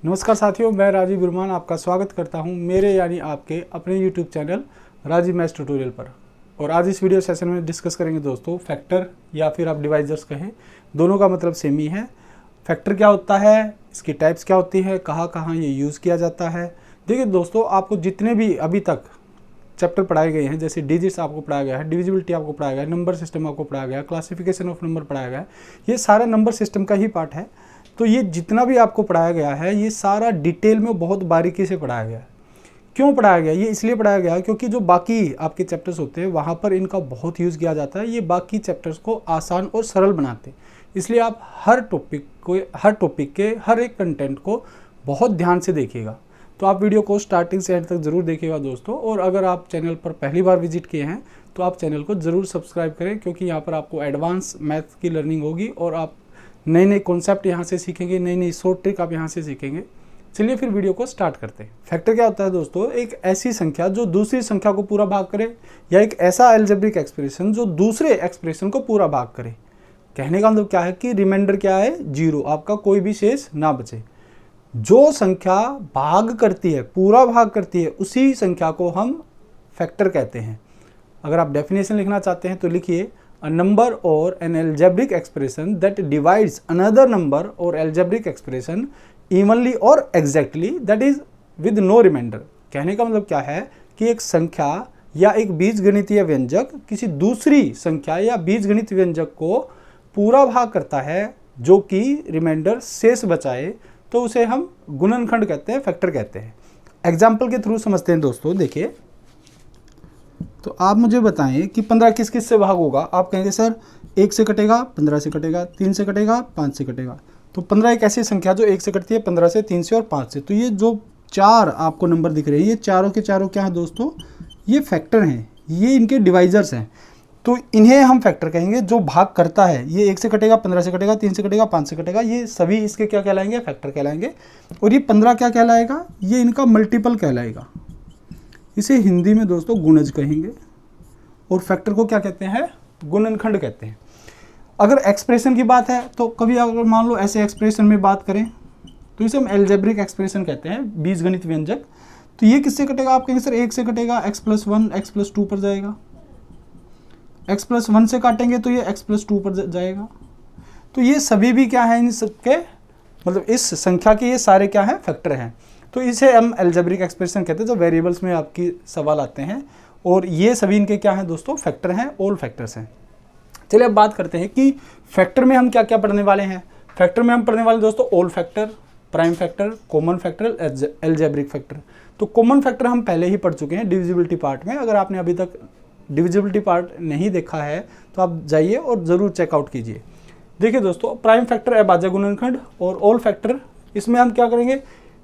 नमस्कार साथियों, मैं राजीव गुरमान आपका स्वागत करता हूं मेरे यानी आपके अपने YouTube channel Rajeev maths tutorial पर। और आज इस वीडियो सेशन में डिस्कस करेंगे दोस्तों फैक्टर या फिर आप डिवाइजर्स कहें, दोनों का मतलब सेम ही है। फैक्टर क्या होता है, इसकी टाइप्स क्या होती है, कहाँ कहाँ ये यूज़ किया जाता है। देखिए दोस्तों, आपको जितने भी अभी तक चैप्टर पढ़ाए गए हैं, जैसे डिजिट्स आपको पढ़ाया गया है, डिविजिबिलिटी आपको पढ़ाया गया है, नंबर सिस्टम आपको पढ़ाया गया है, क्लासिफिकेशन ऑफ नंबर पढ़ाया गया है, ये सारा नंबर सिस्टम का ही पार्ट है। तो ये जितना भी आपको पढ़ाया गया है ये सारा डिटेल में बहुत बारीकी से पढ़ाया गया है। क्यों पढ़ाया गया? ये इसलिए पढ़ाया गया है क्योंकि जो बाकी आपके चैप्टर्स होते हैं वहाँ पर इनका बहुत यूज़ किया जाता है। ये बाकी चैप्टर्स को आसान और सरल बनाते हैं, इसलिए आप हर टॉपिक के हर एक कंटेंट को बहुत ध्यान से देखिएगा। तो आप वीडियो को स्टार्टिंग से एंड तक ज़रूर देखिएगा दोस्तों। और अगर आप चैनल पर पहली बार विजिट किए हैं तो आप चैनल को ज़रूर सब्सक्राइब करें, क्योंकि यहाँ पर आपको एडवांस मैथ की लर्निंग होगी और आप नए नए कॉन्सेप्ट यहाँ से सीखेंगे, नई नई शॉर्ट ट्रिक आप यहाँ से सीखेंगे। चलिए फिर वीडियो को स्टार्ट करते हैं। फैक्टर क्या होता है दोस्तों? एक ऐसी संख्या जो दूसरी संख्या को पूरा भाग करे, या एक ऐसा अलजेब्रिक एक्सप्रेशन जो दूसरे एक्सप्रेशन को पूरा भाग करे। कहने का मतलब क्या है कि रिमाइंडर क्या है? 0, आपका कोई भी शेष ना बचे। जो संख्या भाग करती है, पूरा भाग करती है, उसी संख्या को हम फैक्टर कहते हैं। अगर आप डेफिनेशन लिखना चाहते हैं तो लिखिए, a number or an algebraic expression that divides another number or algebraic expression evenly or exactly, that is with no remainder। कहने का मतलब क्या है कि एक संख्या या एक बीजगणितीय व्यंजक किसी दूसरी संख्या या बीजगणित व्यंजक को पूरा भाग करता है जो कि रिमाइंडर शेष बचाए, तो उसे हम गुणनखंड कहते हैं, फैक्टर कहते हैं। एग्जाम्पल के थ्रू समझते हैं दोस्तों। देखिए, तो आप मुझे बताएं कि 15 किस किस से भाग होगा। आप कहेंगे सर 1 से कटेगा, 15 से कटेगा, 3 से कटेगा, 5 से कटेगा। तो 15 एक ऐसी संख्या जो 1 से कटती है, 15 से, 3 से और 5 से। तो ये जो 4 आपको नंबर दिख रहे हैं, ये चारों के चारों क्या है दोस्तों? ये फैक्टर हैं, ये इनके डिवाइजर्स हैं। तो इन्हें हम फैक्टर कहेंगे। जो भाग करता है, ये 1 से कटेगा, 15 से कटेगा, 3 से कटेगा, 5 से कटेगा, ये सभी इसके क्या कहलाएंगे? फैक्टर कहलाएंगे। और ये 15 क्या कहलाएगा? ये इनका मल्टीपल कहलाएगा। इसे हिंदी में दोस्तों गुणज कहेंगे। और फैक्टर को क्या कहते हैं? गुणनखंड कहते हैं। अगर एक्सप्रेशन की बात है तो कभी अगर मान लो ऐसे एक्सप्रेशन में बात करें तो इसे हम अलजेब्रिक एक्सप्रेशन कहते हैं, बीजगणित व्यंजक। तो ये किससे कटेगा? आप कहेंगे सर 1 से कटेगा, x+1 x+2 पर जाएगा। x+1 से काटेंगे तो ये x+2 पर जाएगा। तो ये सभी भी क्या है, इन सबके मतलब इस संख्या के ये सारे क्या है? फैक्टर हैं। तो इसे हम अलजेब्रिक एक्सप्रेशन कहते हैं, जो वेरिएबल्स में आपकी सवाल आते हैं। और ये सभी इनके क्या हैं दोस्तों? फैक्टर हैं, ऑल फैक्टर्स हैं। चलिए अब बात करते हैं कि फैक्टर में हम क्या क्या पढ़ने वाले हैं। फैक्टर में हम पढ़ने वाले दोस्तों all factor, prime factor, common factor, algebraic factor. तो कॉमन फैक्टर हम पहले ही पढ़ चुके हैं डिविजिबिलिटी पार्ट में। अगर आपने अभी तक डिविजिबिलिटी पार्ट नहीं देखा है तो आप जाइए और ज़रूर चेकआउट कीजिए। देखिए दोस्तों, प्राइम फैक्टर अभाज्य गुणनखंड और ऑल फैक्टर, इसमें हम क्या करेंगे?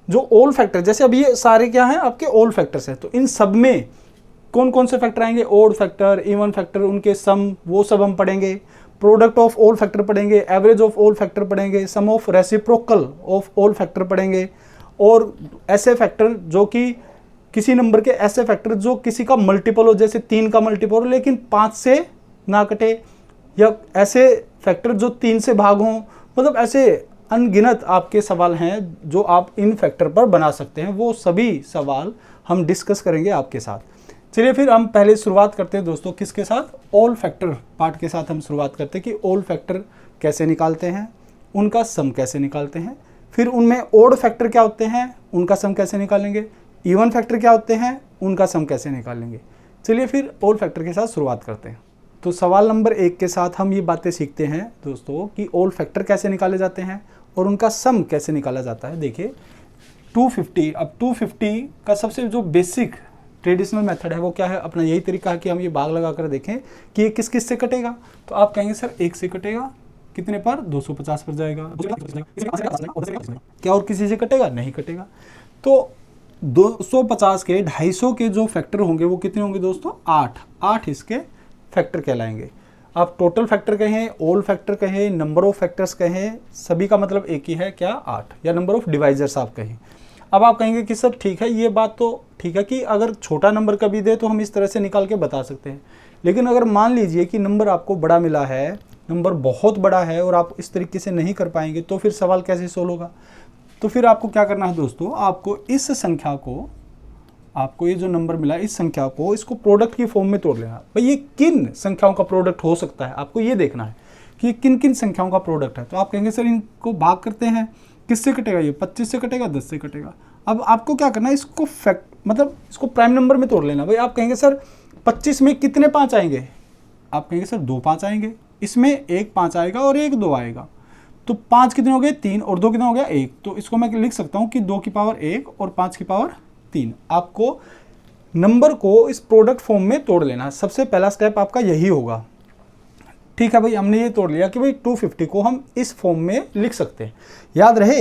जो ऑल फैक्टर, जैसे अब ये सारे क्या हैं आपके ऑल फैक्टर्स हैं, तो इन सब में कौन कौन से फैक्टर आएंगे? ओड फैक्टर, इवन फैक्टर, उनके सम, वो सब हम पढ़ेंगे। प्रोडक्ट ऑफ ऑल फैक्टर पढ़ेंगे, एवरेज ऑफ ऑल फैक्टर पढ़ेंगे, sum of reciprocal of all factor पढ़ेंगे। और ऐसे फैक्टर जो कि किसी नंबर के ऐसे फैक्टर जो किसी का मल्टीपल हो, जैसे 3 का मल्टीपल हो लेकिन 5 से ना कटे, या ऐसे फैक्टर जो 3 से भाग हों। मतलब ऐसे अनगिनत आपके सवाल हैं जो आप इन फैक्टर पर बना सकते हैं। वो सभी सवाल हम डिस्कस करेंगे आपके साथ। चलिए फिर हम पहले शुरुआत करते हैं दोस्तों किसके साथ? ऑल फैक्टर पार्ट के साथ हम शुरुआत करते हैं कि ऑल फैक्टर कैसे निकालते हैं, उनका सम कैसे निकालते हैं। फिर उनमें ओड फैक्टर क्या होते हैं, उनका सम कैसे निकालेंगे। इवन फैक्टर क्या होते हैं, उनका सम कैसे निकालेंगे। चलिए फिर ऑल फैक्टर के साथ शुरुआत करते हैं। तो सवाल नंबर 1 के साथ हम ये बातें सीखते हैं दोस्तों कि ऑल फैक्टर कैसे निकाले जाते हैं और उनका सम कैसे निकाला जाता है। देखिए 250, अब 250 का सबसे जो बेसिक ट्रेडिशनल मेथड है वो क्या है? अपना यही तरीका है कि हम ये भाग लगा कर देखें कि ये किस किस से कटेगा। तो आप कहेंगे सर 1 से कटेगा, कितने पर? 250 पर जाएगा। क्या और किसी से कटेगा? नहीं कटेगा। तो 250 के 250 के जो फैक्टर होंगे वो कितने होंगे दोस्तों? 8 इसके फैक्टर कहलाएंगे। आप टोटल फैक्टर कहें, ऑल फैक्टर कहें, नंबर ऑफ फैक्टर्स कहें, सभी का मतलब एक ही है, क्या? 8, या नंबर ऑफ डिवाइजर्स आप कहें। अब आप कहेंगे कि सर ठीक है, ये बात तो ठीक है कि अगर छोटा नंबर कभी दे तो हम इस तरह से निकाल के बता सकते हैं। लेकिन अगर मान लीजिए कि नंबर आपको बड़ा मिला है, नंबर बहुत बड़ा है और आप इस तरीके से नहीं कर पाएंगे, तो फिर सवाल कैसे सोल्व होगा? तो फिर आपको क्या करना है दोस्तों, आपको इस संख्या को, आपको ये जो नंबर मिला इस संख्या को, इसको प्रोडक्ट की फॉर्म में तोड़ लेना। भाई ये किन संख्याओं का प्रोडक्ट हो सकता है, आपको ये देखना है कि ये किन किन संख्याओं का प्रोडक्ट है। तो आप कहेंगे सर इनको भाग करते हैं, किससे कटेगा, ये 25 से कटेगा, 10 से कटेगा। अब आपको क्या करना है, इसको मतलब इसको प्राइम नंबर में तोड़ लेना। भाई आप कहेंगे सर 25 में कितने 5 आएंगे, आप कहेंगे सर 2 5 आएंगे, इसमें एक 5 आएगा और एक 2 आएगा। तो 5 कितने हो गए, 3, और 2 कितना हो गया, 1। तो इसको मैं लिख सकता हूँ कि 2 की पावर 1 और 5 की पावर 3। आपको नंबर को इस प्रोडक्ट फॉर्म में तोड़ लेना है। सबसे पहला स्टेप आपका यही होगा। ठीक है भाई, हमने ये तोड़ लिया कि भाई 250 को हम इस फॉर्म में लिख सकते हैं। याद रहे,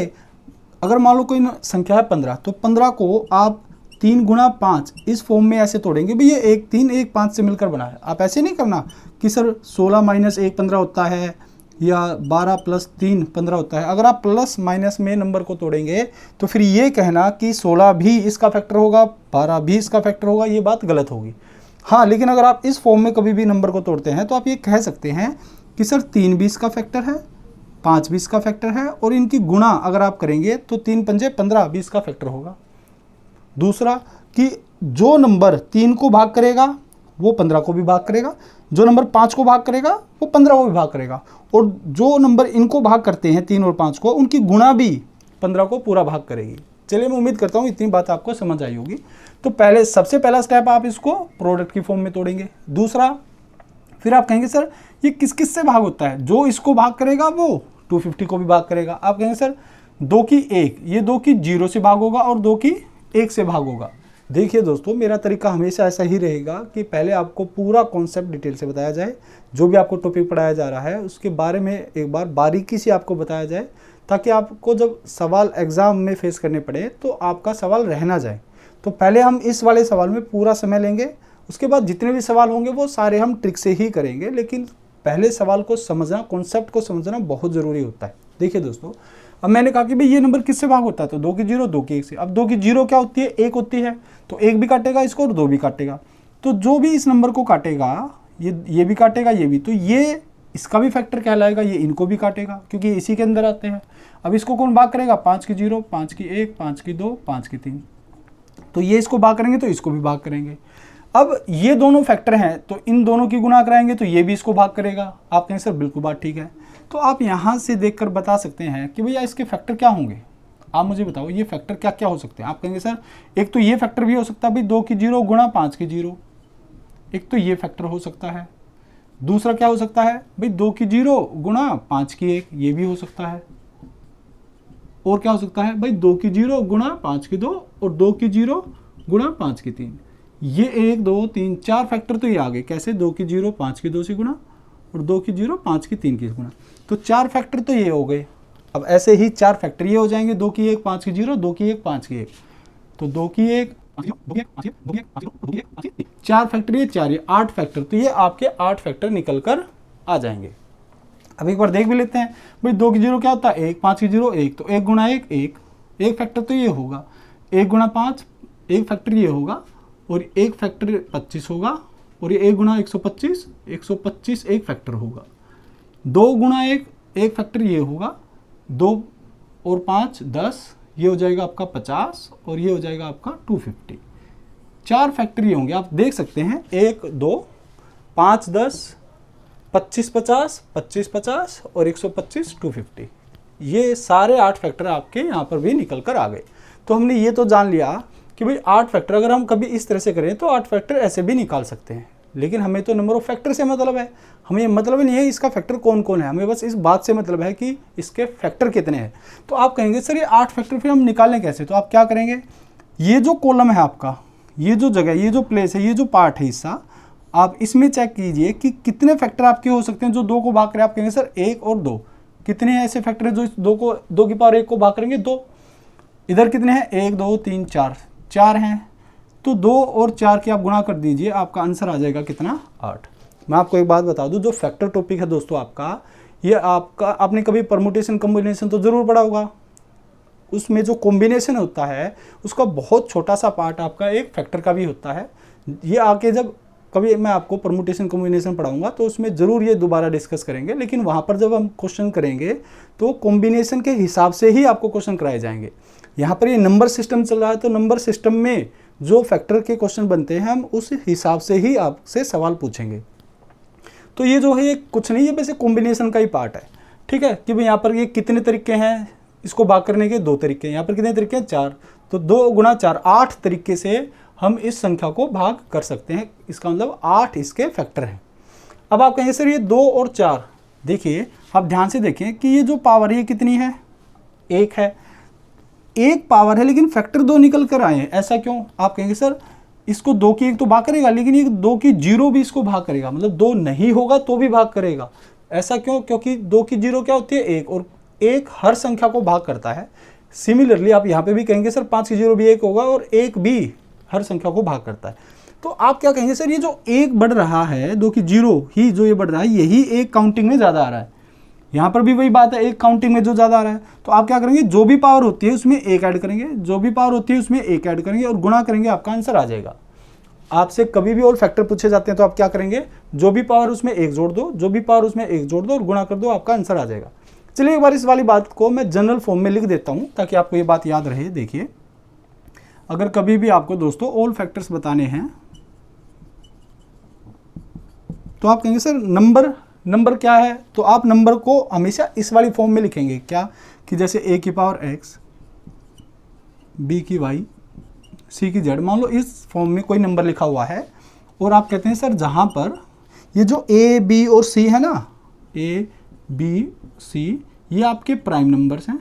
अगर मान लो कोई संख्या है 15, तो 15 को आप 3 गुणा 5 इस फॉर्म में ऐसे तोड़ेंगे। भाई ये 1 3 1 5 से मिलकर बना है। आप ऐसे नहीं करना कि सर 16 माइनस 1 15 होता है या 12 प्लस 3 15 होता है। अगर आप प्लस माइनस में नंबर को तोड़ेंगे तो फिर ये कहना कि 16 भी इसका फैक्टर होगा, 12 भी इसका फैक्टर होगा, ये बात गलत होगी। हाँ, लेकिन अगर आप इस फॉर्म में कभी भी नंबर को तोड़ते हैं तो आप ये कह सकते हैं कि सर 3 भी इसका फैक्टर है, 5 भी इसका फैक्टर है, और इनकी गुणा अगर आप करेंगे तो 3 पंजे 15 भी इसका फैक्टर होगा। दूसरा कि जो नंबर 3 को भाग करेगा वो 15 को भी भाग करेगा, जो नंबर 5 को भाग करेगा वो 15 को भी भाग करेगा, और जो नंबर इनको भाग करते हैं 3 और 5 को, उनकी गुणा भी 15 को पूरा भाग करेगी। चलिए, मैं उम्मीद करता हूँ इतनी बात आपको समझ आई होगी। तो पहले सबसे पहला स्टेप आप इसको प्रोडक्ट की फॉर्म में तोड़ेंगे। दूसरा, फिर आप कहेंगे सर ये किस किस से भाग होता है, जो इसको भाग करेगा वो 250 को भी भाग करेगा। आप कहेंगे सर 2 की 1, ये 2 की 0 से भाग होगा और 2 की 1 से भाग होगा। देखिए दोस्तों, मेरा तरीका हमेशा ऐसा ही रहेगा कि पहले आपको पूरा कॉन्सेप्ट डिटेल से बताया जाए, जो भी आपको टॉपिक पढ़ाया जा रहा है उसके बारे में एक बार बारीकी से आपको बताया जाए, ताकि आपको जब सवाल एग्ज़ाम में फेस करने पड़े तो आपका सवाल रह ना जाए। तो पहले हम इस वाले सवाल में पूरा समय लेंगे, उसके बाद जितने भी सवाल होंगे वो सारे हम ट्रिक से ही करेंगे, लेकिन पहले सवाल को समझना, कॉन्सेप्ट को समझना बहुत ज़रूरी होता है। देखिए दोस्तों, अब मैंने कहा कि भाई ये नंबर किससे भाग होता है, तो 2 की 0 2 की 1 से। अब 2 की 0 क्या होती है, 1 होती है, तो 1 भी काटेगा इसको और 2 भी काटेगा। तो जो भी इस नंबर को काटेगा, ये भी काटेगा, ये भी, तो ये इसका भी फैक्टर कहलाएगा, ये इनको भी काटेगा क्योंकि इसी के अंदर आते हैं। अब इसको कौन भाग करेगा, 5 की 0 5 की 1 5 की 2 5 की 3, तो ये इसको भाग करेंगे तो इसको भी भाग करेंगे। अब ये दोनों फैक्टर हैं तो इन दोनों की गुणा कराएंगे तो ये भी इसको भाग करेगा। आप कहेंगे सर बिल्कुल बात ठीक है। तो आप यहाँ से देखकर बता सकते हैं कि भैया इसके फैक्टर क्या होंगे। आप मुझे बताओ ये फैक्टर क्या क्या हो सकते हैं। आप कहेंगे सर एक तो ये फैक्टर भी हो सकता है भाई 2 की 0 गुणा 5 की 0, एक तो ये फैक्टर हो सकता है। दूसरा क्या हो सकता है भाई 2 की 0 गुणा 5 की 1, ये भी हो सकता है। और क्या हो सकता है भाई 2 की 0 गुणा 5 की 2 और 2 की 0 गुणा 5 की 3। ये 1 2 3 4 फैक्टर तो ये आ गए। कैसे, 2 की 0 5 की 2 से गुणा और 2 की 0 5 की 3 की गुणा, तो 4 फैक्टर तो ये हो गए। अब ऐसे ही 4 फैक्टर ये हो जाएंगे, 2 की 1 5 की 0 2 की 1 5 की 1, तो 2 की 1 4 फैक्टर, ये 4 ये 8 फैक्टर, तो ये आपके 8 फैक्टर निकल कर आ जाएंगे। अब एक बार देख भी लेते हैं भाई 2 की 0 क्या होता है 1, 5 की 0 1, तो 1 गुणा 1 1 फैक्टर तो ये होगा, 1 गुणा 5 1 फैक्टर ये होगा, और 1 फैक्टर 25 होगा, और ये 1 गुणा 125 125 1 फैक्टर होगा। 2 गुणा 1 फैक्टर ये होगा, 2 और 5 10, ये हो जाएगा आपका 50, और ये हो जाएगा आपका 250। 4 फैक्टर ये होंगे, आप देख सकते हैं 1 2 5 10 25 50 25 50 और 125 250, ये सारे 8 फैक्टर आपके यहाँ पर भी निकल कर आ गए। तो हमने ये तो जान लिया कि भाई 8 फैक्टर अगर हम कभी इस तरह से करें तो 8 फैक्टर ऐसे भी निकाल सकते हैं, लेकिन हमें तो नंबर ऑफ फैक्टर से मतलब है, हमें मतलब नहीं है इसका फैक्टर कौन कौन है, हमें बस इस बात से मतलब है कि इसके फैक्टर कितने हैं। तो आप कहेंगे सर ये 8 फैक्टर फिर हम निकालें कैसे, तो आप क्या करेंगे, ये जो कॉलम है आपका, ये जो जगह, ये जो प्लेस है, ये जो पार्ट है हिस्सा, आप इसमें चेक कीजिए कि कितने फैक्टर आपके हो सकते हैं जो 2 को भाग करें। आप कहेंगे सर 1 और 2, कितने ऐसे फैक्टर हैं जो इस 2 की पावर 1 को भाग करेंगे 2। इधर कितने हैं 1 2 3 4 हैं, तो 2 और 4 की आप गुणा कर दीजिए, आपका आंसर आ जाएगा कितना 8। मैं आपको एक बात बता दूं, जो फैक्टर टॉपिक है दोस्तों आपका, ये आपने कभी परमुटेशन कॉम्बिनेशन तो ज़रूर पढ़ा होगा, उसमें जो कॉम्बिनेशन होता है उसका बहुत छोटा सा पार्ट आपका एक फैक्टर का भी होता है। ये आके जब कभी मैं आपको परमुटेशन कॉम्बिनेशन पढ़ाऊंगा तो उसमें ज़रूर ये दोबारा डिस्कस करेंगे, लेकिन वहाँ पर जब हम क्वेश्चन करेंगे तो कॉम्बिनेशन के हिसाब से ही आपको क्वेश्चन कराए जाएंगे। यहाँ पर ये नंबर सिस्टम चल रहा है तो नंबर सिस्टम में जो फैक्टर के क्वेश्चन बनते हैं हम उस हिसाब से ही आपसे सवाल पूछेंगे। तो ये जो है ये कुछ नहीं है, वैसे कॉम्बिनेशन का ही पार्ट है, ठीक है। कि भाई यहाँ पर ये कितने तरीके हैं इसको भाग करने के, 2 तरीके हैं। यहाँ पर कितने तरीके हैं, 4, तो 2 गुणा 4 8 तरीके से हम इस संख्या को भाग कर सकते हैं। इसका मतलब 8 इसके फैक्टर हैं। अब आप कहेंगे सर ये 2 और 4, देखिए आप ध्यान से देखें कि ये जो पावर है कितनी है, 1 है। 1 पावर है लेकिन फैक्टर 2 निकल कर आए हैं, ऐसा क्यों? आप कहेंगे सर इसको 2 की 1 तो भाग करेगा, लेकिन ये 2 की 0 भी इसको भाग करेगा, मतलब 2 नहीं होगा तो भी भाग करेगा। ऐसा क्यों? क्योंकि 2 की 0 क्या होती है, 1, और 1 हर संख्या को भाग करता है। सिमिलरली आप यहाँ पे भी कहेंगे सर 5 की 0 भी 1 होगा, और 1 भी हर संख्या को भाग करता है। तो आप क्या कहेंगे सर ये जो 1 बढ़ रहा है, 2 की 0 ही जो ये बढ़ रहा है, यही 1 काउंटिंग में ज़्यादा आ रहा है। यहाँ पर भी वही बात है, 1 काउंटिंग में जो ज़्यादा आ रहा है। तो आप क्या करेंगे, जो भी पावर होती है उसमें 1 ऐड करेंगे, जो भी पावर होती है उसमें 1 ऐड करेंगे और गुणा करेंगे, आपका आंसर आ जाएगा। आपसे कभी भी और फैक्टर पूछे जाते हैं तो आप क्या करेंगे, जो भी पावर उसमें 1 जोड़ दो, जो भी पावर उसमें 1 जोड़ दो और गुणा कर दो, आपका आंसर आ जाएगा। चलिए एक बार इस वाली बात को मैं जनरल फॉर्म में लिख देता हूँ ताकि आपको ये बात याद रहे। देखिए अगर कभी भी आपको दोस्तों ऑल फैक्टर्स बताने हैं तो आप कहेंगे सर नंबर क्या है, तो आप नंबर को हमेशा इस वाली फॉर्म में लिखेंगे। क्या कि जैसे a की पावर x, b की y, c की z, मान लो इस फॉर्म में कोई नंबर लिखा हुआ है और आप कहते हैं सर जहाँ पर ये जो a b और c है ना, a b c, ये आपके प्राइम नंबर्स हैं,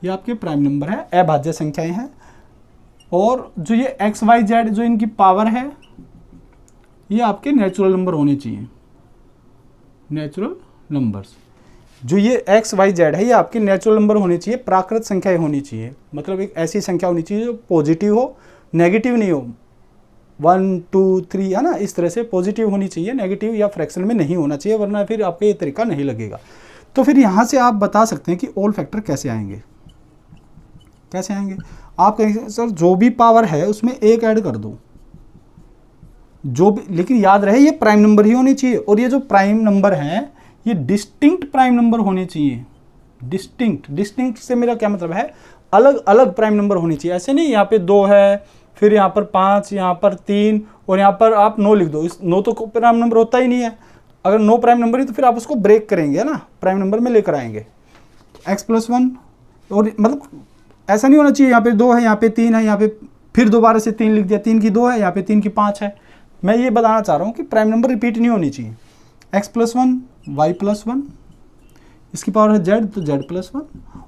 ये आपके प्राइम नंबर है, अभाज्य संख्याएं हैं। और जो ये x y z जो इनकी पावर है ये आपके नेचुरल नंबर होने चाहिए, नेचुरल नंबर्स। जो ये x y z है ये आपके नेचुरल नंबर होने चाहिए, प्राकृत संख्याएं होनी चाहिए, मतलब एक ऐसी संख्या होनी चाहिए जो पॉजिटिव हो, नेगेटिव नहीं हो। 1 2 3 है ना, इस तरह से पॉजिटिव होनी चाहिए, नेगेटिव या फ्रैक्शन में नहीं होना चाहिए, वरना फिर आपका ये तरीका नहीं लगेगा। तो फिर यहाँ से आप बता सकते हैं कि ऑल फैक्टर कैसे आएंगे, कैसे आएंगे। आप कहेंगे सर जो भी पावर है उसमें 1 ऐड कर दो, जो भी, लेकिन याद रहे ये प्राइम नंबर ही होनी चाहिए, और ये जो प्राइम नंबर हैं ये डिस्टिंक्ट प्राइम नंबर होने चाहिए। डिस्टिंक्ट से मेरा क्या मतलब है, अलग अलग प्राइम नंबर होनी चाहिए। ऐसे नहीं यहाँ पे 2 है, फिर यहाँ पर 5, यहाँ पर 3 और यहाँ पर आप 9 लिख दो। इस 9 तो प्राइम नंबर होता ही नहीं है। अगर 9 प्राइम नंबर ही तो फिर आप उसको ब्रेक करेंगे, है ना, प्राइम नंबर में लेकर आएंगे। x+1, और मतलब ऐसा नहीं होना चाहिए यहाँ पे 2 है, यहाँ पे 3 है, यहाँ पे फिर दोबारा से 3 लिख दिया, 3 की 2 है, यहाँ पे 3 की 5 है। मैं ये बताना चाह रहा हूँ कि प्राइम नंबर रिपीट नहीं होनी चाहिए। x+1 y+1, इसकी पावर है z तो z+1,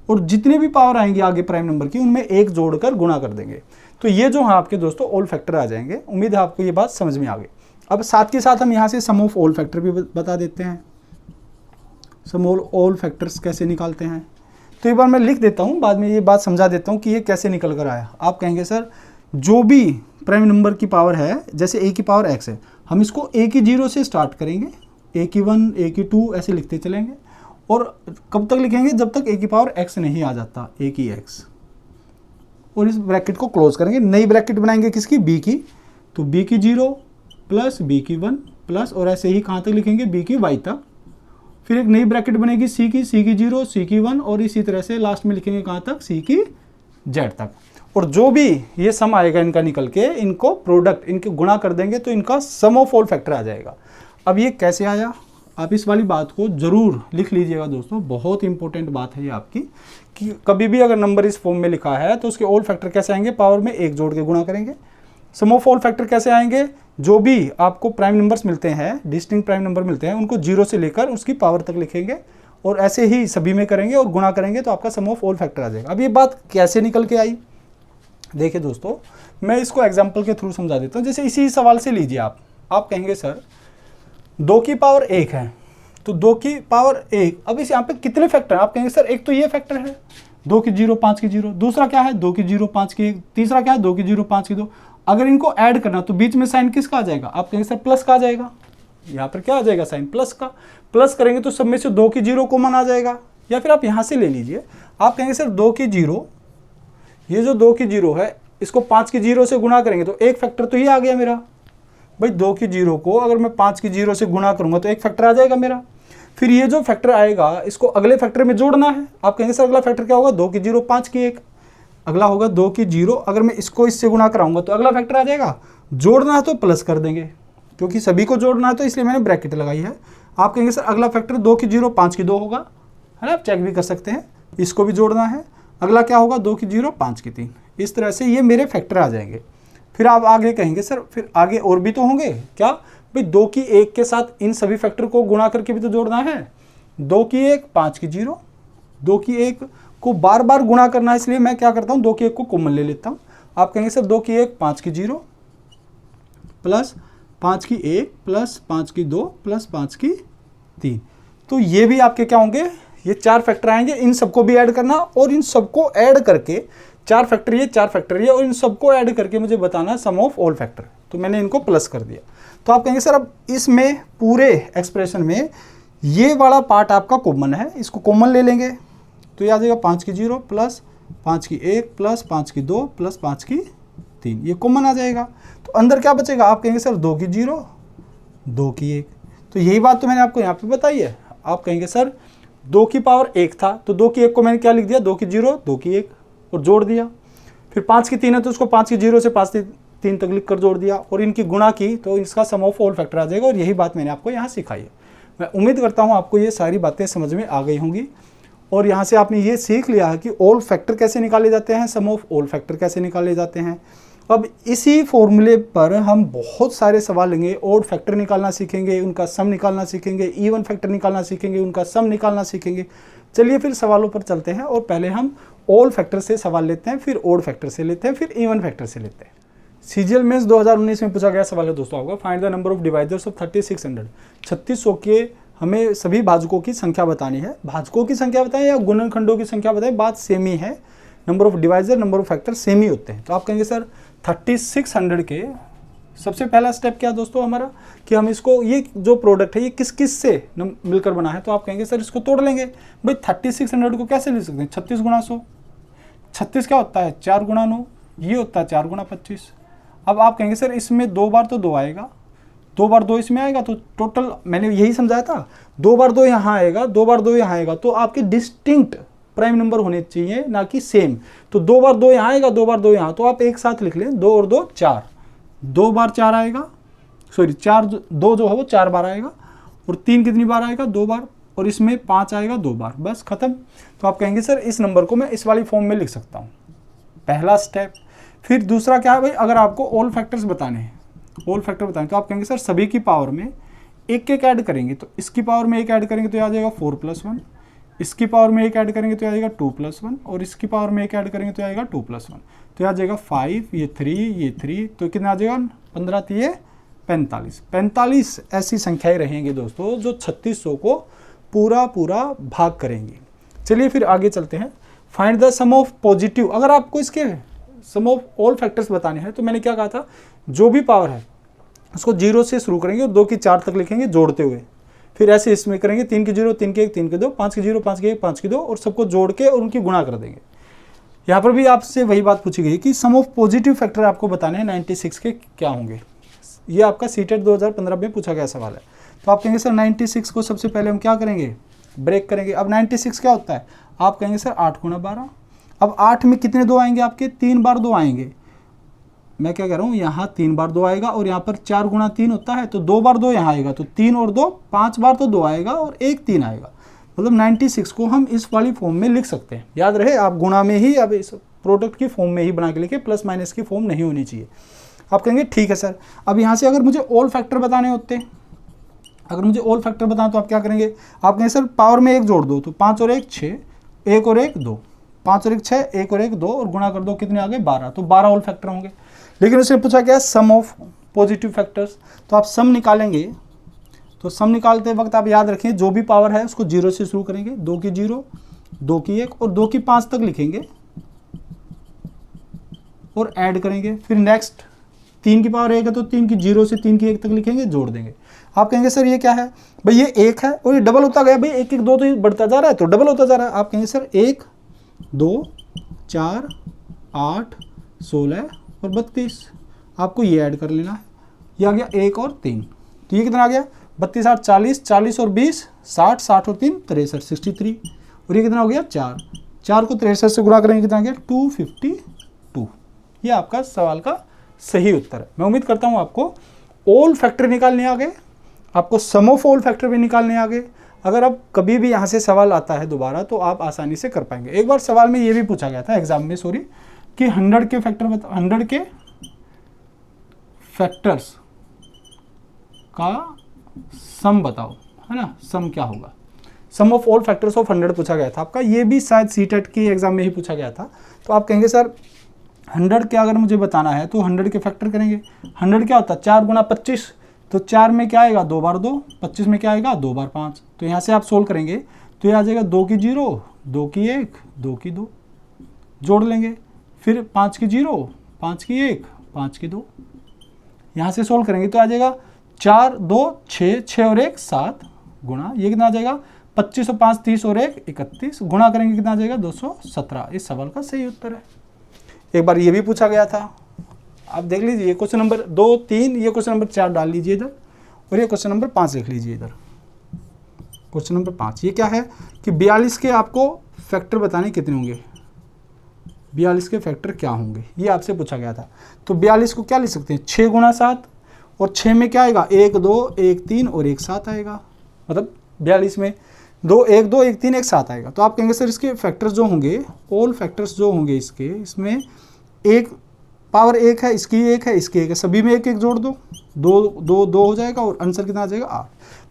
और जितने भी पावर आएंगे आगे प्राइम नंबर की उनमें 1 जोड़कर गुणा कर देंगे। तो ये जो है आपके दोस्तों ऑल फैक्टर आ जाएंगे। उम्मीद है आपको ये बात समझ में आ गई। अब साथ के साथ हम यहाँ से सम ऑफ ऑल फैक्टर भी बता देते हैं। सम ऑफ ऑल फैक्टर्स कैसे निकालते हैं तो एक बार मैं लिख देता हूँ, बाद में ये बात समझा देता हूँ कि ये कैसे निकल कर आया। आप कहेंगे सर जो भी प्राइम नंबर की पावर है, जैसे a की पावर x है, हम इसको a की 0 से स्टार्ट करेंगे, a की 1 a की 2 ऐसे लिखते चलेंगे, और कब तक लिखेंगे, जब तक a की पावर x नहीं आ जाता, a की x, और इस ब्रैकेट को क्लोज करेंगे। नई ब्रैकेट बनाएंगे किसकी, b की, तो b की 0 प्लस b की 1 प्लस, और ऐसे ही कहाँ तक लिखेंगे, b की y तक। फिर एक नई ब्रैकेट बनेगी c की 0 c की 1, और इसी तरह से लास्ट में लिखेंगे कहाँ तक, c की z तक। और जो भी ये सम आएगा इनका निकल के, इनको प्रोडक्ट, इनके गुणा कर देंगे तो इनका सम ऑफ ऑल फैक्टर आ जाएगा। अब ये कैसे आया, आप इस वाली बात को जरूर लिख लीजिएगा दोस्तों, बहुत इंपॉर्टेंट बात है ये आपकी, कि कभी भी अगर नंबर इस फॉर्म में लिखा है तो उसके ऑल फैक्टर कैसे आएंगे, पावर में 1 जोड़ के गुणा करेंगे। सम ऑफ ऑल फैक्टर कैसे आएंगे, जो भी आपको प्राइम नंबर्स मिलते हैं, डिस्टिंक्ट प्राइम नंबर मिलते हैं, उनको 0 से लेकर उसकी पावर तक लिखेंगे और ऐसे ही सभी में करेंगे और गुणा करेंगे तो आपका सम ऑफ ऑल फैक्टर आ जाएगा। अब ये बात कैसे निकल के आई, देखिए दोस्तों मैं इसको एग्जाम्पल के थ्रू समझा देता हूँ। जैसे इसी सवाल से लीजिए आप कहेंगे सर 2 की पावर 1 है, तो 2 की पावर 1, अब इस यहाँ पे कितने फैक्टर हैं, आप कहेंगे सर एक तो ये फैक्टर है 2 की 0 5 की 0, दूसरा क्या है 2 की 0 5 की 1, तीसरा क्या है 2 की 0 5 की 2। अगर इनको ऐड करना तो बीच में साइन किसका आ जाएगा, आप कहेंगे सर प्लस का आ जाएगा। यहाँ पर क्या आ जाएगा, साइन प्लस का। प्लस करेंगे तो सब में से 2 की 0 कॉमन आ जाएगा, या फिर आप यहाँ से ले लीजिए, आप कहेंगे सर 2 की 0, ये जो 2 की 0 है इसको 5 की 0 से गुणा करेंगे तो एक फैक्टर तो ये आ गया मेरा। भाई 2 की 0 को अगर मैं 5 की 0 से गुणा करूंगा तो एक फैक्टर आ जाएगा मेरा। फिर ये जो फैक्टर आएगा इसको अगले फैक्टर में जोड़ना है। आप कहेंगे सर अगला फैक्टर क्या होगा, 2 की 0 5 की 1, अगला होगा 2 की 0, अगर मैं इसको इससे गुणा कराऊंगा तो अगला फैक्टर आ जाएगा। जोड़ना है तो प्लस कर देंगे, क्योंकि सभी को जोड़ना है तो इसलिए मैंने ब्रैकेट लगाई है। आप कहेंगे सर अगला फैक्टर 2 की 0 5 की 2 होगा, है ना, आप चेक भी कर सकते हैं, इसको भी जोड़ना है। अगला क्या होगा, 2 की 0 5 की 3। इस तरह से ये मेरे फैक्टर आ जाएंगे। फिर आप आगे कहेंगे सर फिर आगे और भी तो होंगे क्या, भाई 2 की 1 के साथ इन सभी फैक्टर को गुणा करके भी तो जोड़ना है। 2 की 1 5 की 0, 2 की 1 को बार बार गुणा करना है, इसलिए मैं क्या करता हूँ 2 की 1 को कॉमन ले लेता हूँ। आप कहेंगे सर 2 की 1 5 की 0 प्लस 5 की 1 प्लस 5 की 2 प्लस 5 की 3। तो ये भी आपके क्या होंगे, ये 4 फैक्टर आएंगे। इन सबको भी ऐड करना और इन सबको ऐड करके 4 फैक्टर ये 4 फैक्टर ये और इन सबको ऐड करके मुझे बताना है सम ऑफ ऑल फैक्टर। तो मैंने इनको प्लस कर दिया। तो आप कहेंगे सर अब इसमें पूरे एक्सप्रेशन में ये वाला पार्ट आपका कॉमन है, इसको कॉमन ले लेंगे तो ये आ जाएगा 5 की 0 प्लस 5 की 1 प्लस 5 की 2 प्लस 5 की 3, ये कॉमन आ जाएगा। तो अंदर क्या बचेगा, आप कहेंगे सर 2 की 0 2 की 1। तो यही बात तो मैंने आपको यहाँ पे बताई है। आप कहेंगे सर 2 की पावर 1 था तो 2 की 1 को मैंने क्या लिख दिया, 2 की 0 2 की 1 और जोड़ दिया। फिर 5 की 3 है तो उसको 5 की 0 से 5 की 3 तक लिख कर जोड़ दिया और इनकी गुणा की तो इसका सम ऑफ ऑल फैक्टर आ जाएगा। और यही बात मैंने आपको यहाँ सिखाई है। मैं उम्मीद करता हूँ आपको ये सारी बातें समझ में आ गई होंगी और यहाँ से आपने ये सीख लिया है कि ऑल फैक्टर कैसे निकाले जाते हैं, सम ऑफ ऑल फैक्टर कैसे निकाले जाते हैं। अब इसी फॉर्मूले पर हम बहुत सारे सवाल लेंगे। ऑड फैक्टर निकालना सीखेंगे, उनका सम निकालना सीखेंगे, इवन फैक्टर निकालना सीखेंगे, उनका सम निकालना सीखेंगे। चलिए फिर सवालों पर चलते हैं और पहले हम ऑल फैक्टर से सवाल लेते हैं, फिर ऑड फैक्टर से लेते हैं, फिर इवन फैक्टर से लेते हैं। सीजीएल मेंस 2019 में पूछा गया सवाल है दोस्तों आपका, find the number of divisors of 3600। 3600 के हमें सभी भाजकों की संख्या बतानी है। भाजकों की संख्या बताएं या गुणनखंडों की संख्या बताएं, बात सेम ही है। Number of divisor number of factor same ही होते हैं। तो आप कहेंगे सर 3600 के सबसे पहला स्टेप क्या दोस्तों हमारा, कि हम इसको, ये जो प्रोडक्ट है ये किस किस से मिलकर बना है। तो आप कहेंगे सर इसको तोड़ लेंगे। भाई 3600 को कैसे लिख सकते हैं, 36 गुणा 100। 36 क्या होता है, 4 गुणा 9, ये होता है 4 गुणा 25। अब आप कहेंगे सर इसमें 2 बार तो 2 आएगा, 2 बार 2 इसमें आएगा, तो टोटल मैंने यही समझाया था, 2 बार 2 यहाँ आएगा, 2 बार 2 यहाँ आएगा। तो आपके डिस्टिंक्ट प्राइम नंबर होने चाहिए, ना कि सेम। तो 2 बार 2 यहाँ आएगा, 2 बार 2 यहाँ, तो आप एक साथ लिख लें 2 और 2 4, 2 बार 4 आएगा, सॉरी 4 2 जो है वो 4 बार आएगा, और 3 कितनी बार आएगा, 2 बार, और इसमें 5 आएगा 2 बार, बस खत्म। तो आप कहेंगे सर इस नंबर को मैं इस वाली फॉर्म में लिख सकता हूँ, पहला स्टेप। फिर दूसरा क्या है भाई, अगर आपको ऑल फैक्टर्स बताने हैं, ऑल फैक्टर बताएं, तो आप कहेंगे सर सभी की पावर में एक एक ऐड करेंगे। तो इसकी पावर में एक ऐड करेंगे तो आ जाएगा 4 + 1, इसकी पावर में एक ऐड करेंगे तो आ जाएगा 2 + 1, और इसकी पावर में एक ऐड करेंगे तो आएगा 2 + 1, तो आ जाएगा 5, ये 3, ये 3, तो कितना आ जाएगा 15 3 45। 45 ऐसी संख्याएं रहेंगी दोस्तों जो 3600 को पूरा भाग करेंगी। चलिए फिर आगे चलते हैं। Find the sum of positive. अगर आपको इसके सम ऑफ ऑल फैक्टर्स बताने हैं तो मैंने क्या कहा था, जो भी पावर है उसको 0 से शुरू करेंगे और 2 की 4 तक लिखेंगे जोड़ते हुए। फिर ऐसे इसमें करेंगे 3 की 0 3 की 1 3 की 2 5 की 0 5 की 1 5 की 2 और सबको जोड़ के और उनकी गुणा कर देंगे। यहाँ पर भी आपसे वही बात पूछी गई कि सम ऑफ पॉजिटिव फैक्टर आपको बताने हैं 96 के क्या होंगे। ये आपका सीटेट 2015 में पूछा गया सवाल है। तो आप कहेंगे सर 96 को सबसे पहले हम क्या करेंगे, ब्रेक करेंगे। अब 96 क्या होता है, आप कहेंगे सर 8 × 12। अब 8 में कितने 2 आएंगे, आपके 3 बार 2 आएंगे। मैं क्या कह रहा हूँ, यहाँ 3 बार 2 आएगा और यहाँ पर 4 × 3 होता है, तो 2 बार 2 यहाँ आएगा, तो 3 और 2 5 बार तो 2 आएगा और 1 3 आएगा। मतलब 96 को हम इस वाली फॉर्म में लिख सकते हैं। याद रहे आप गुणा में ही, अब इस प्रोडक्ट की फॉर्म में ही बना के लिखे, प्लस माइनस की फॉर्म नहीं होनी चाहिए। आप कहेंगे ठीक है सर। अब यहाँ से अगर मुझे ऑल फैक्टर बताने होते, अगर मुझे ऑल फैक्टर बताना तो आप क्या करेंगे, आप कहेंगे सर पावर में 1 जोड़ दो, तो 5 और 1 6, 1 और 1 2, 5 और 1 6, 1 और 1 2 और गुणा कर दो, कितने आ गए 12, तो 12 ऑल फैक्टर होंगे। लेकिन उसने पूछा क्या, सम ऑफ पॉजिटिव फैक्टर्स। तो आप सम निकालेंगे, तो सम निकालते वक्त आप याद रखें जो भी पावर है उसको 0 से शुरू करेंगे, 2 की 0 2 की 1 और 2 की 5 तक लिखेंगे और ऐड करेंगे। फिर नेक्स्ट 3 की पावर 1 है तो 3 की 0 से 3 की 1 तक लिखेंगे, जोड़ देंगे। आप कहेंगे सर ये क्या है, भाई ये 1 है और ये डबल होता गया, भाई 1 1 2 तो ये बढ़ता जा रहा है तो डबल होता जा रहा है। आप कहेंगे सर 1 2 4 8 16 और 32, आपको ये ऐड कर लेना है। ये आ गया 1 और 3, तो ये कितना आ गया 32 8 40, 40 और 20 60, 60 और 3 63, 63, और ये कितना हो गया 4, 4 को 63 से गुणा करेंगे कितना आ गया 252। ये आपका सवाल का सही उत्तर है। मैं उम्मीद करता हूँ आपको ऑल फैक्टर निकालने आ गए, आपको सम ऑफ ऑल फैक्टर भी निकालने आ गए। अगर अब कभी भी यहाँ से सवाल आता है दोबारा तो आप आसानी से कर पाएंगे। एक बार सवाल में ये भी पूछा गया था एग्जाम में, सॉरी, कि 100 के फैक्टर 100 के फैक्टर्स का सम बताओ, है ना, सम क्या होगा। सम ऑफ ऑल फैक्टर्स ऑफ 100 पूछा गया था आपका, ये भी शायद सीटेट के एग्जाम में ही पूछा गया था। तो आप कहेंगे सर 100 के अगर मुझे बताना है तो 100 के फैक्टर करेंगे। 100 क्या होता है 4 गुना 25, तो 4 में क्या आएगा 2 बार 2, 25 में क्या आएगा 2 बार 5। तो यहाँ से आप सोल्व करेंगे तो ये आ जाएगा 2 की 0, 2 की 1, 2 की 2, जोड़ लेंगे, फिर 5 की 0, 5 की 1, 5 की 2, यहाँ से सोल्व करेंगे तो आ जाएगा 4 2 6, 6 और 1 7, गुणा ये कितना आ जाएगा 25 और 5 30 और 1 31, गुणा करेंगे कितना आ जाएगा 217। इस सवाल का सही उत्तर है। एक बार ये भी पूछा गया था, आप देख लीजिए क्वेश्चन नंबर 2 3, ये क्वेश्चन नंबर 4 डाल लीजिए इधर, और ये क्वेश्चन नंबर 5 लिख लीजिए इधर। क्वेश्चन नंबर 5 ये क्या है कि 42 के आपको फैक्टर बताने कितने होंगे, 42 के फैक्टर क्या होंगे, ये आपसे पूछा गया था। तो 42 को क्या लिख सकते हैं 6 गुना 7, और 6 में क्या आएगा 1 2 1 3 और 1 7 आएगा, मतलब 42 में 2 1 2 1 3 1 7 आएगा। तो आप कहेंगे सर इसके फैक्टर्स जो होंगे, ऑल फैक्टर्स जो होंगे इसके, इसमें एक पावर 1 है, इसकी 1 है, इसकी 1 है, सभी में 1 1 जोड़ दो, 2 2 2 हो जाएगा, और आंसर कितना आ जाएगा 8।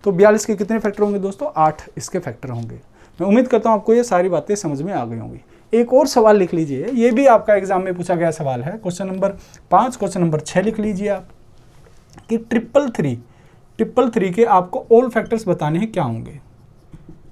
तो 42 के कितने फैक्टर होंगे दोस्तों 8 इसके फैक्टर होंगे। मैं उम्मीद करता हूँ आपको ये सारी बातें समझ में आ गई होंगी। एक और सवाल लिख लीजिए, ये भी आपका एग्जाम में पूछा गया सवाल है, क्वेश्चन नंबर 5 क्वेश्चन नंबर 6 लिख लीजिए आप, कि 333 के आपको ऑल फैक्टर्स बताने हैं क्या होंगे,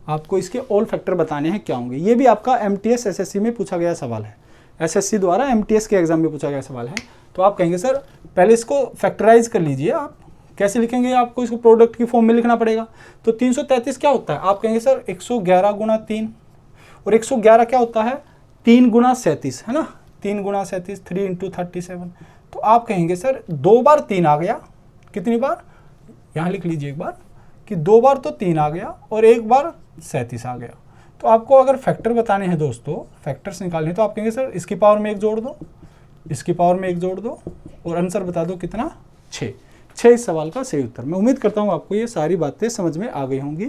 आपको इसके ऑल फैक्टर बताने हैं क्या होंगे। ये भी आपका MTS SSC में पूछा गया सवाल है, SSC द्वारा MTS के एग्जाम में पूछा गया सवाल है। तो आप कहेंगे सर पहले इसको फैक्टराइज कर लीजिए, आप कैसे लिखेंगे, आपको इसको प्रोडक्ट की फॉर्म में लिखना पड़ेगा। तो 333 क्या होता है, आप कहेंगे सर 111 गुना 3, और 111 क्या होता है 3 गुना 37, है ना, 3 गुना 37 3 इंटू 37। तो आप कहेंगे सर 2 बार 3 आ गया, कितनी बार, यहाँ लिख लीजिए एक बार, कि 2 बार तो 3 आ गया और 1 बार 37 आ गया। तो आपको अगर फैक्टर बताने हैं दोस्तों, फैक्टर्स निकालने हैं, तो आप कहेंगे सर इसकी पावर में 1 जोड़ दो, इसकी पावर में 1 जोड़ दो, और आंसर बता दो कितना 6 इस सवाल का सही उत्तर। मैं उम्मीद करता हूँ आपको ये सारी बातें समझ में आ गई होंगी।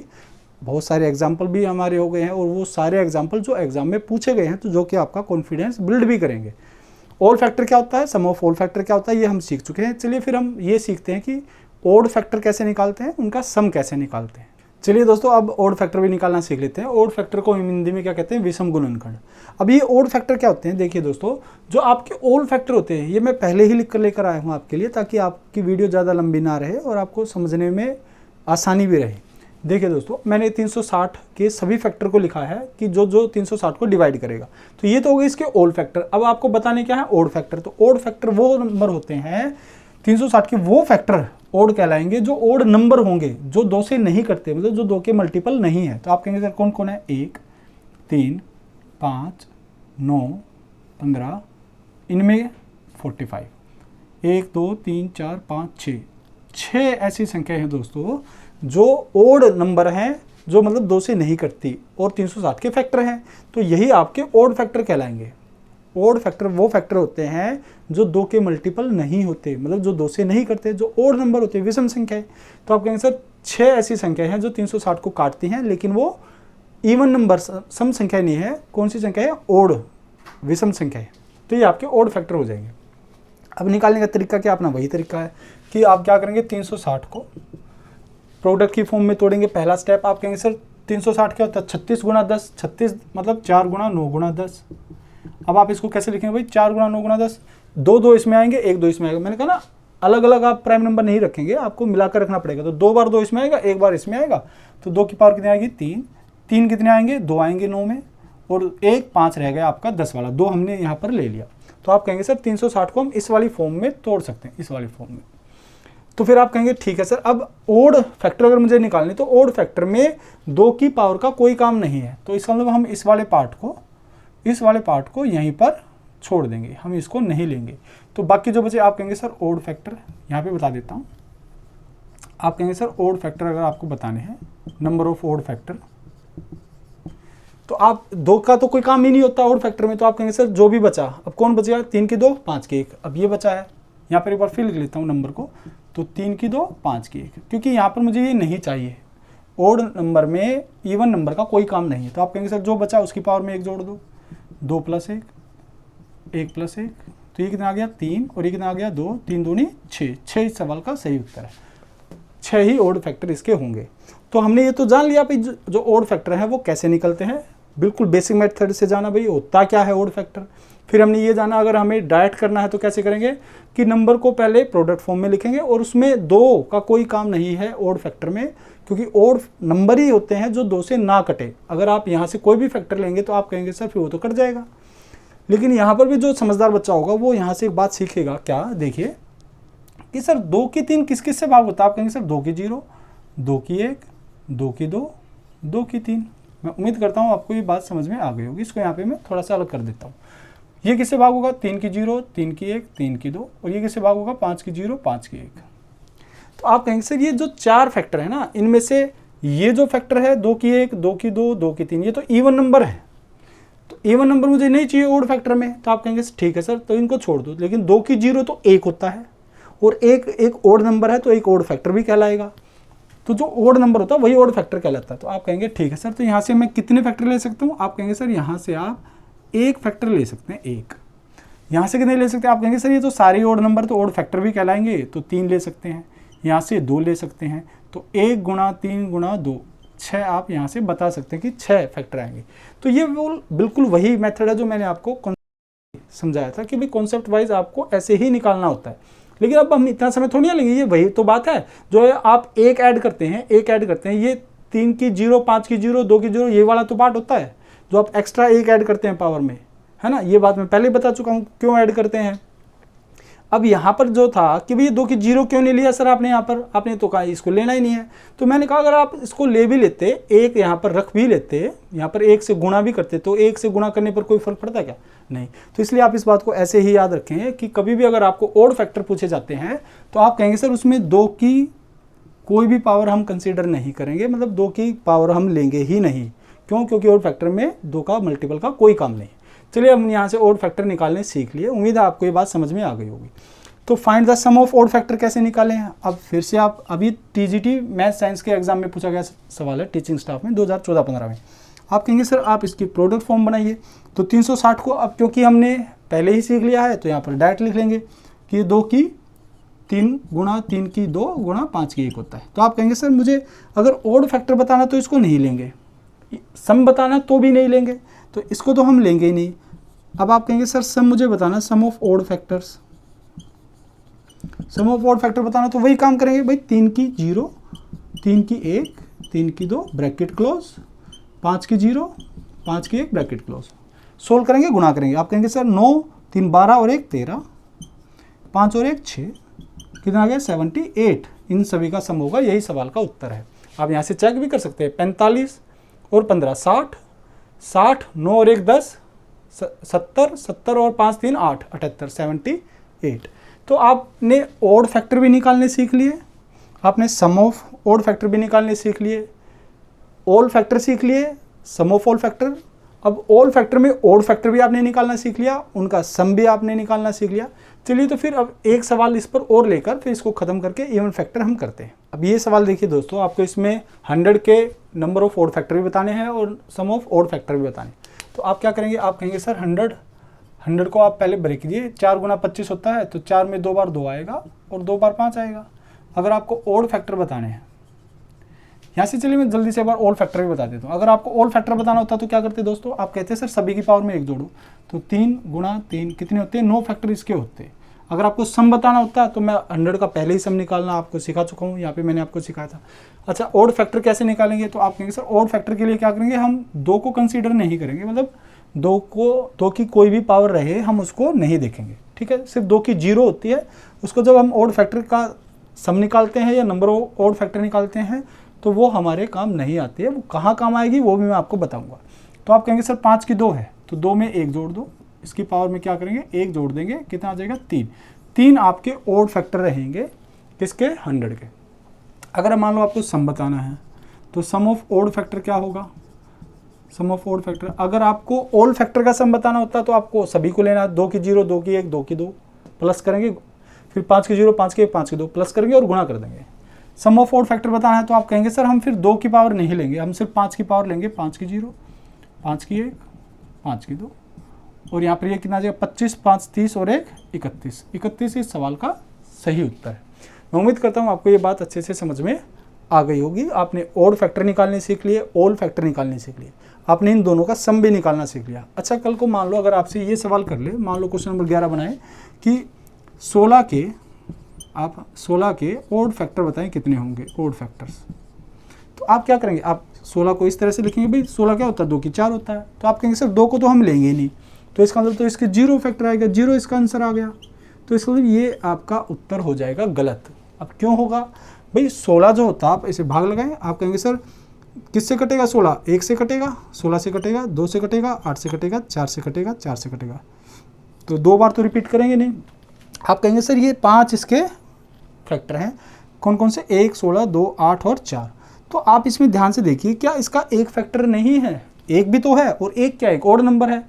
बहुत सारे एग्जाम्पल भी हमारे हो गए हैं, और वो सारे एग्जाम्पल जो एग्जाम में पूछे गए हैं, तो जो कि आपका कॉन्फिडेंस बिल्ड भी करेंगे। ऑल फैक्टर क्या होता है, सम ऑफ ऑल फैक्टर क्या होता है, ये हम सीख चुके हैं। चलिए फिर हम ये सीखते हैं कि ऑड फैक्टर कैसे निकालते हैं, उनका सम कैसे निकालते हैं। चलिए दोस्तों अब ऑड फैक्टर भी निकालना सीख लेते हैं। ऑड फैक्टर को हिंदी में क्या कहते हैं, विषम गुणनखंड। अब ये ऑड फैक्टर क्या होते हैं, देखिए दोस्तों, जो आपके ऑड फैक्टर होते हैं, ये मैं पहले ही लिख कर लेकर आया हूँ आपके लिए, ताकि आपकी वीडियो ज़्यादा लंबी ना रहे और आपको समझने में आसानी भी रहे। देखिए दोस्तों, मैंने 360 के सभी फैक्टर को लिखा है कि जो 360 को डिवाइड करेगा। तो ये तो हो गए इसके ऑड फैक्टर। अब आपको बताने क्या है ऑड फैक्टर। तो ऑड फैक्टर वो नंबर होते हैं 360 के, वो फैक्टर ऑड कहलाएंगे जो ऑड नंबर होंगे, जो 2 से नहीं करते, मतलब जो 2 के मल्टीपल नहीं है। तो आप कहेंगे सर कौन कौन है, 1 3 5 9 15, इनमें 45, 1 2 3 4 5 6 ऐसी संख्या है दोस्तों जो ओड नंबर हैं, जो मतलब 2 से नहीं कटती, और 360 के फैक्टर हैं। तो यही आपके ओड फैक्टर कहलाएंगे। ओड फैक्टर वो फैक्टर होते हैं जो 2 के मल्टीपल नहीं होते, मतलब जो 2 से नहीं करते, जो ओड नंबर होते हैं, विषम संख्या है। तो आप कहेंगे सर 6 ऐसी संख्या हैं जो 360 को काटती हैं, लेकिन वो इवन नंबर सम संख्या नहीं है। कौन सी संख्या है, ओड विषम संख्या है। तो ये आपके ओड फैक्टर हो जाएंगे। अब निकालने का तरीका क्या, अपना वही तरीका है कि आप क्या करेंगे, 360 को प्रोडक्ट की फॉर्म में तोड़ेंगे। पहला स्टेप आप कहेंगे सर 360 क्या होता है, 36 गुना 10, 36 मतलब 4 गुना 9 गुना 10। अब आप इसको कैसे लिखेंगे भाई, 4 गुना 9 गुना 10, 2 इसमें आएंगे, 1 2 इसमें आएगा। मैंने कहा ना अलग अलग आप प्राइम नंबर नहीं रखेंगे, आपको मिलाकर रखना पड़ेगा। तो 2 बार 2 इसमें आएगा, 1 बार इसमें आएगा। तो 2 की पावर कितनी आएगी, 3, 3 कितने आएंगे, 2 आएंगे 9 में, और 1 5 रह गया आपका 10 वाला, 2 हमने यहाँ पर ले लिया। तो आप कहेंगे सर 360 को हम इस वाली फॉर्म में तोड़ सकते हैं, इस वाली फॉर्म में। तो फिर आप कहेंगे ठीक है सर, अब ओड फैक्टर अगर मुझे निकालने, तो ओड फैक्टर में 2 की पावर का कोई काम नहीं है। तो इसका मतलब हम इस वाले पार्ट को यहीं पर छोड़ देंगे, हम इसको नहीं लेंगे। तो बाकी जो बचे आप कहेंगे सर ओड फैक्टर, यहाँ पे बता देता हूँ। आप कहेंगे सर ओड फैक्टर अगर आपको बताने हैं, नंबर ऑफ ओड फैक्टर, तो आप 2 का तो कोई काम ही नहीं होता ओड फैक्टर में, तो आप कहेंगे सर जो भी बचा, अब कौन बचेगा, 3 की 2 5 की 1, अब ये बचा है, यहाँ पर एक बार फिर लिख लेता हूँ नंबर को, तो 3 की 2 5 की 1, क्योंकि यहाँ पर मुझे ये नहीं चाहिए, ओड नंबर में इवन नंबर का कोई काम नहीं है। तो आप कहेंगे सर जो बचा उसकी पावर में 1 जोड़ दो, 2 + 1, 1 + 1, तो ये कितना आ गया 3, और ये कितना आ गया 2, 3 दूनी 6, 6 इस सवाल का सही उत्तर है। 6 ही ओड फैक्टर इसके होंगे। तो हमने ये तो जान लिया भाई जो ओड फैक्टर हैं वो कैसे निकलते हैं, बिल्कुल बेसिक मेथड से जाना भाई होता क्या है ओड फैक्टर। फिर हमने ये जाना अगर हमें डायरेक्ट करना है तो कैसे करेंगे कि नंबर को पहले प्रोडक्ट फॉर्म में लिखेंगे, और उसमें 2 का कोई काम नहीं है ओड फैक्टर में, क्योंकि ओड नंबर ही होते हैं जो 2 से ना कटे। अगर आप यहाँ से कोई भी फैक्टर लेंगे तो आप कहेंगे सर फिर वो तो कट जाएगा। लेकिन यहाँ पर भी जो समझदार बच्चा होगा वो यहाँ से एक बात सीखेगा, क्या देखिए कि सर 2 की 3 किस किस से भाग होता है। आप कहेंगे सर 2 की 0, 2 की 1, 2 की 2, 2 की 3। मैं उम्मीद करता हूँ आपको ये बात समझ में आ गई होगी। इसको यहाँ पे मैं थोड़ा सा अलग कर देता हूँ। ये किससे भाग होगा, 3 की 0, 3 की 1, 3 की 2, और ये किससे भाग होगा, 5 की 0, 5 की 1। तो आप कहेंगे सर ये जो 4 फैक्टर है ना, इनमें से ये जो फैक्टर है 2 की 1, 2 की 2, 2 की 3, ये तो इवन नंबर है, तो इवन नंबर मुझे नहीं चाहिए ओड फैक्टर में। तो आप कहेंगे ठीक है सर तो इनको छोड़ दो, लेकिन 2 की 0 तो 1 होता है, और एक ओड नंबर है तो एक ओड फैक्टर भी कहलाएगा, तो जो ओड नंबर होता है वही ओड फैक्टर कहलाता है। तो आप कहेंगे ठीक है सर तो यहाँ से मैं कितने फैक्टर ले सकता हूँ। आप कहेंगे सर यहाँ से आप 1 फैक्टर ले सकते हैं, 1। यहाँ से कितने ले सकते हैं, आप कहेंगे सर ये तो सारे ओड नंबर तो ओड फैक्टर भी कहलाएंगे, तो 3 ले सकते हैं। यहाँ से 2 ले सकते हैं, तो 1 × 3 × 2, 6 आप यहाँ से बता सकते हैं कि 6 फैक्टर आएंगे। तो ये बिल्कुल वही मेथड है जो मैंने आपको समझाया था कि भाई कॉन्सेप्ट वाइज आपको ऐसे ही निकालना होता है। लेकिन अब हम इतना समय थोड़ी ना लेंगे, ये वही तो बात है जो है आप 1 ऐड करते हैं, 1 ऐड करते हैं, ये 3 की 0, 5 की 0, 2 की 0, ये वाला तो पार्ट होता है जो आप एक्स्ट्रा 1 ऐड करते हैं पावर में, है ना। ये बात मैं पहले बता चुका हूँ क्यों ऐड करते हैं। अब यहाँ पर जो था कि भाई 2 की 0 क्यों नहीं लिया सर आपने, यहाँ पर आपने तो कहा इसको लेना ही नहीं है। तो मैंने कहा अगर आप इसको ले भी लेते, 1 यहाँ पर रख भी लेते, यहाँ पर 1 से गुणा भी करते, तो 1 से गुणा करने पर कोई फर्क पड़ता क्या, नहीं। तो इसलिए आप इस बात को ऐसे ही याद रखें कि कभी भी अगर आपको ओड फैक्टर पूछे जाते हैं तो आप कहेंगे सर उसमें 2 की कोई भी पावर हम कंसीडर नहीं करेंगे, मतलब 2 की पावर हम लेंगे ही नहीं। क्यों, क्योंकि ओड फैक्टर में 2 का मल्टीपल का कोई काम नहीं। चलिए हम यहाँ से ओड फैक्टर निकालने सीख लिए, उम्मीद है आपको ये बात समझ में आ गई होगी। तो find the sum of odd factor कैसे निकालें। अब फिर से आप अभी टीजीटी मैथ साइंस के एग्जाम में पूछा गया सवाल है टीचिंग स्टाफ में 2014-15 में। आप कहेंगे सर आप इसकी प्रोडक्ट फॉर्म बनाइए। तो 360 को अब क्योंकि हमने पहले ही सीख लिया है तो यहाँ पर डायरेक्ट लिख लेंगे कि 2 की 3 × 3 की 2 × 5 की 1 होता है। तो आप कहेंगे सर मुझे अगर ओड फैक्टर बताना तो इसको नहीं लेंगे, सम बताना तो भी नहीं लेंगे, तो इसको तो हम लेंगे ही नहीं। अब आप कहेंगे सर सम मुझे बताना, sum of odd factors, sum of odd factor बताना, तो वही काम करेंगे भाई 3 की 0, 3 की 1, 3 की 2 ब्रैकेट क्लोज, 5 की 0, 5 की 1 ब्रैकेट क्लोज। सोल्व करेंगे, गुणा करेंगे। आप कहेंगे सर 9, 3 12 और 1 13, 5 और 1 6, कितना आ गया 78। इन सभी का सम होगा, यही सवाल का उत्तर है। आप यहाँ से चेक भी कर सकते हैं। 45 और 15 60, 60 9 और 1 10, 70, 70 और 5 3 8, 78 78। तो आपने ओड फैक्टर भी निकालने सीख लिए, आपने सम ऑफ ओड फैक्टर भी निकालने सीख लिए, ओड फैक्टर सीख लिए, सम ऑफ ओड फैक्टर। अब ओड फैक्टर में ओड फैक्टर भी आपने निकालना सीख लिया, उनका सम भी आपने निकालना सीख लिया। चलिए तो फिर अब एक सवाल इस पर और लेकर फिर इसको ख़त्म करके इवन फैक्टर हम करते हैं। अब ये सवाल देखिए दोस्तों, आपको इसमें 100 के नंबर ऑफ ओड फैक्टर भी बताने हैं और सम ऑफ ओड फैक्टर भी बताने। तो आप क्या करेंगे, आप कहेंगे सर 100 को आप पहले ब्रेक कीजिए। 4 × 25 होता है, तो 4 में 2 बार 2 आएगा और 2 बार 5 आएगा। अगर आपको ओड फैक्टर बताने हैं, यहाँ से चलिए मैं जल्दी से एक बार ओड फैक्टर भी बता देता हूँ। अगर आपको ओड फैक्टर बताना होता तो क्या करते दोस्तों, आप कहते हैं सर सभी की पावर में 1 जोड़ो, तो 3 × 3 कितने होते हैं, 9 फैक्टर इसके होते हैं। अगर आपको सम बताना होता तो मैं 100 का पहले ही सम निकालना आपको सिखा चुका हूँ, यहाँ पे मैंने आपको सिखाया था। अच्छा ओड फैक्टर कैसे निकालेंगे, तो आप कहेंगे सर ओड फैक्टर के लिए क्या करेंगे, हम 2 को कंसीडर नहीं करेंगे, मतलब 2 की कोई भी पावर रहे हम उसको नहीं देखेंगे, ठीक है। सिर्फ 2 की 0 होती है, उसको जब हम ओड फैक्टर का सम निकालते हैं या नंबर ऑफ ओड फैक्टर निकालते हैं तो वो हमारे काम नहीं आती है। वो कहाँ काम आएगी वो भी मैं आपको बताऊंगा। तो आप कहेंगे सर 5 की 2 है, तो 2 में 1 जोड़ दो, इसकी पावर में क्या करेंगे, 1 जोड़ देंगे, कितना आ जाएगा 3। 3 आपके ओड फैक्टर रहेंगे किसके, 100 के। अगर मान लो आपको सम बताना है तो सम ऑफ ओड फैक्टर क्या होगा, सम ऑफ ओड फैक्टर। अगर आपको ओड फैक्टर का सम बताना होता तो आपको सभी को लेना, 2 की 0, 2 की 1, 2 की 2 प्लस करेंगे, फिर 5 की 0, 5 की 1, 5 की 2 प्लस करेंगे और गुणा कर देंगे। सम ऑफ ओड फैक्टर बताना है तो आप कहेंगे सर हम फिर 2 की पावर नहीं लेंगे, हम सिर्फ 5 की पावर लेंगे, 5 की 0, 5 की 1, 5 की 2, और यहाँ पर ये कितना आ जाएगा 25, 5 30 और 1 31। 31 इस सवाल का सही उत्तर है। मैं उम्मीद करता हूँ आपको ये बात अच्छे से समझ में आ गई होगी। आपने ओड फैक्टर निकालने सीख लिए, ओल फैक्टर निकालने सीख लिए, आपने इन दोनों का सम भी निकालना सीख लिया। अच्छा, कल को मान लो अगर आपसे ये सवाल कर ले, मान लो क्वेश्चन नंबर 11 बनाए कि 16 के ओड फैक्टर बताएं कितने होंगे, ओड फैक्टर्स। तो आप क्या करेंगे, आप 16 को इस तरह से लिखेंगे, भाई 16 क्या होता है, 2 की 4 होता है, तो आप कहेंगे सर 2 को तो हम लेंगे ही नहीं, तो इसका मतलब तो इसके 0 फैक्टर आएगा, 0 इसका आंसर आ गया, तो इसका मतलब ये आपका उत्तर हो जाएगा गलत। अब क्यों होगा भाई, 16 जो होता है आप इसे भाग लगाएं, आप कहेंगे सर किससे कटेगा 16, 1 से कटेगा, 16 से कटेगा, 2 से कटेगा, 8 से कटेगा, 4 से कटेगा, 4 से कटेगा, तो 2 बार तो रिपीट करेंगे नहीं। आप कहेंगे सर ये 5 इसके फैक्टर हैं, कौन कौन से, 1, 16, 2, 8 और 4। तो आप इसमें ध्यान से देखिए, क्या इसका एक फैक्टर नहीं है, एक भी तो है, और एक क्या है, एक ओड नंबर है,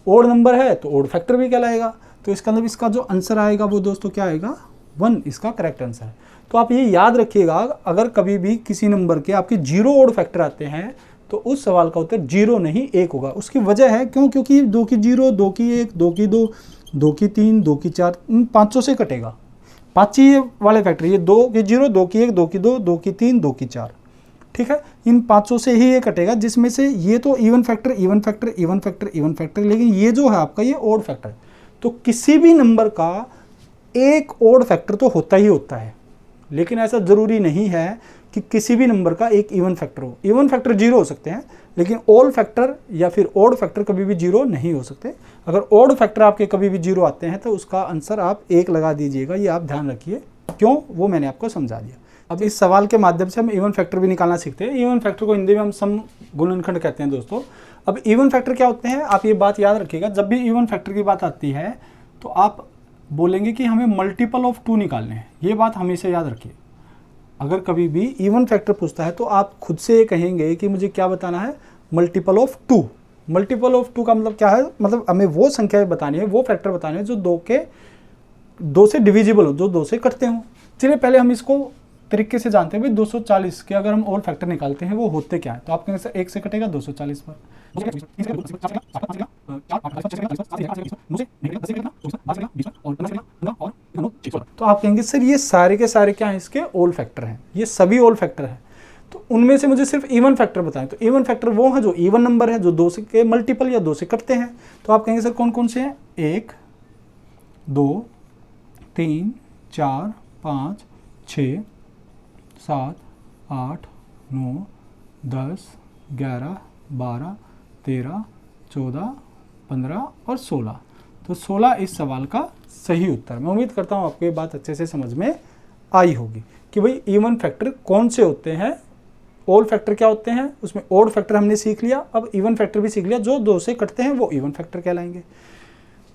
ओड नंबर है तो ओड फैक्टर भी कहलाएगा। तो इसका मतलब इसका जो आंसर आएगा वो दोस्तों क्या आएगा, 1 इसका करेक्ट आंसर है। तो आप ये याद रखिएगा, अगर कभी भी किसी नंबर के आपके 0 ओड फैक्टर आते हैं तो उस सवाल का उत्तर 0 नहीं 1 होगा। उसकी वजह है क्यों, क्योंकि 2 की 0, 2 की 1, 2 की 2, 2 की 3, 2 की 4, इन 500 से कटेगा, 5 ही वाले फैक्टर, ये 2 की 0, 2 की 1, 2 की 2, 2 की 3, 2 की 4, ठीक है, इन 500 से ही ये कटेगा, जिसमें से ये तो even factor, even factor, even factor, even factor, लेकिन ये जो है आपका ये ओड फैक्टर। तो किसी भी नंबर का एक ओड फैक्टर तो होता ही होता है, लेकिन ऐसा ज़रूरी नहीं है कि किसी भी नंबर का एक इवन फैक्टर हो। इवन फैक्टर 0 हो सकते हैं, लेकिन ओड फैक्टर या फिर ओड फैक्टर कभी भी 0 नहीं हो सकते। अगर ओड फैक्टर आपके कभी भी 0 आते हैं तो उसका आंसर आप 1 लगा दीजिएगा, ये आप ध्यान रखिए। क्यों, वो मैंने आपको समझा दिया। अब इस सवाल के माध्यम से हम इवन फैक्टर भी निकालना सीखते हैं। इवन फैक्टर को हिंदी में हम सम गुणनखंड कहते हैं दोस्तों। अब इवन फैक्टर क्या होते हैं, आप ये बात याद रखिएगा, जब भी इवन फैक्टर की बात आती है तो आप बोलेंगे कि हमें मल्टीपल ऑफ 2 निकालने हैं, ये बात हमेशा याद रखिए। अगर कभी भी इवन फैक्टर पूछता है तो आप खुद से कहेंगे कि मुझे क्या बताना है, मल्टीपल ऑफ 2। मल्टीपल ऑफ 2 का मतलब क्या है, मतलब हमें वो संख्या बतानी है, वो फैक्टर बताने हैं जो 2 से डिविजिबल हो, जो 2 से कटते हो। चलिए पहले हम इसको तरीके से जानते हैं, भाई 240 के अगर हम ओड फैक्टर निकालते हैं वो होते क्या है। तो आप कहेंगे सर 1 से कटेगा 240 पर, तो आप कहेंगे सर ये सारे के सारे क्या हैं, इसके ओड फैक्टर हैं, ये सभी ओड फैक्टर हैं। तो उनमें से मुझे सिर्फ इवन फैक्टर बताएं। तो इवन फैक्टर वो है जो इवन नंबर है, जो 2 से के मल्टीपल या 2 से कटते हैं। तो आप कहेंगे सर कौन कौन से हैं, 1, 2, 3, 4, 5, 6, 7, 8, 9, 10, 11, 12, 13, 14, 15 और 16। तो 16 इस सवाल का सही उत्तर। मैं उम्मीद करता हूँ आपको ये बात अच्छे से समझ में आई होगी कि भाई इवन फैक्टर कौन से होते हैं, ओड फैक्टर क्या होते हैं, उसमें ओड फैक्टर हमने सीख लिया, अब इवन फैक्टर भी सीख लिया, जो 2 से कटते हैं वो इवन फैक्टर कहलाएंगे।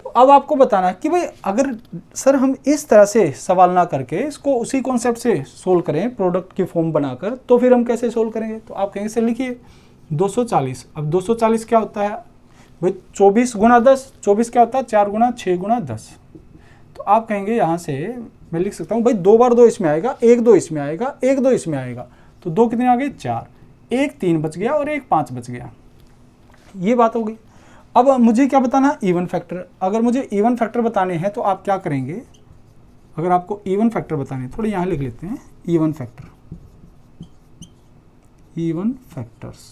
तो अब आपको बताना है कि भाई अगर सर हम इस तरह से सवाल ना करके इसको उसी कॉन्सेप्ट से सोल्व करें, प्रोडक्ट की फॉर्म बनाकर, तो फिर हम कैसे सोल्व करेंगे। तो आप कहेंगे सर लिखिए 240। अब 240 क्या होता है भाई, 24 गुना 10, 24 क्या होता है 4 गुना 6 गुना 10। तो आप कहेंगे यहाँ से मैं लिख सकता हूँ भाई 2 बार 2 इसमें आएगा, 1 2 इसमें आएगा, 1 2 इसमें आएगा, तो 2 कितने आ गए 4, 1 3 बच गया और 1 5 बच गया। ये बात हो गई। अब मुझे क्या बताना, इवन फैक्टर। अगर मुझे इवन फैक्टर बताने हैं तो आप क्या करेंगे, अगर आपको इवन फैक्टर बताने, थोड़े यहाँ लिख लेते हैं even factor, even factors,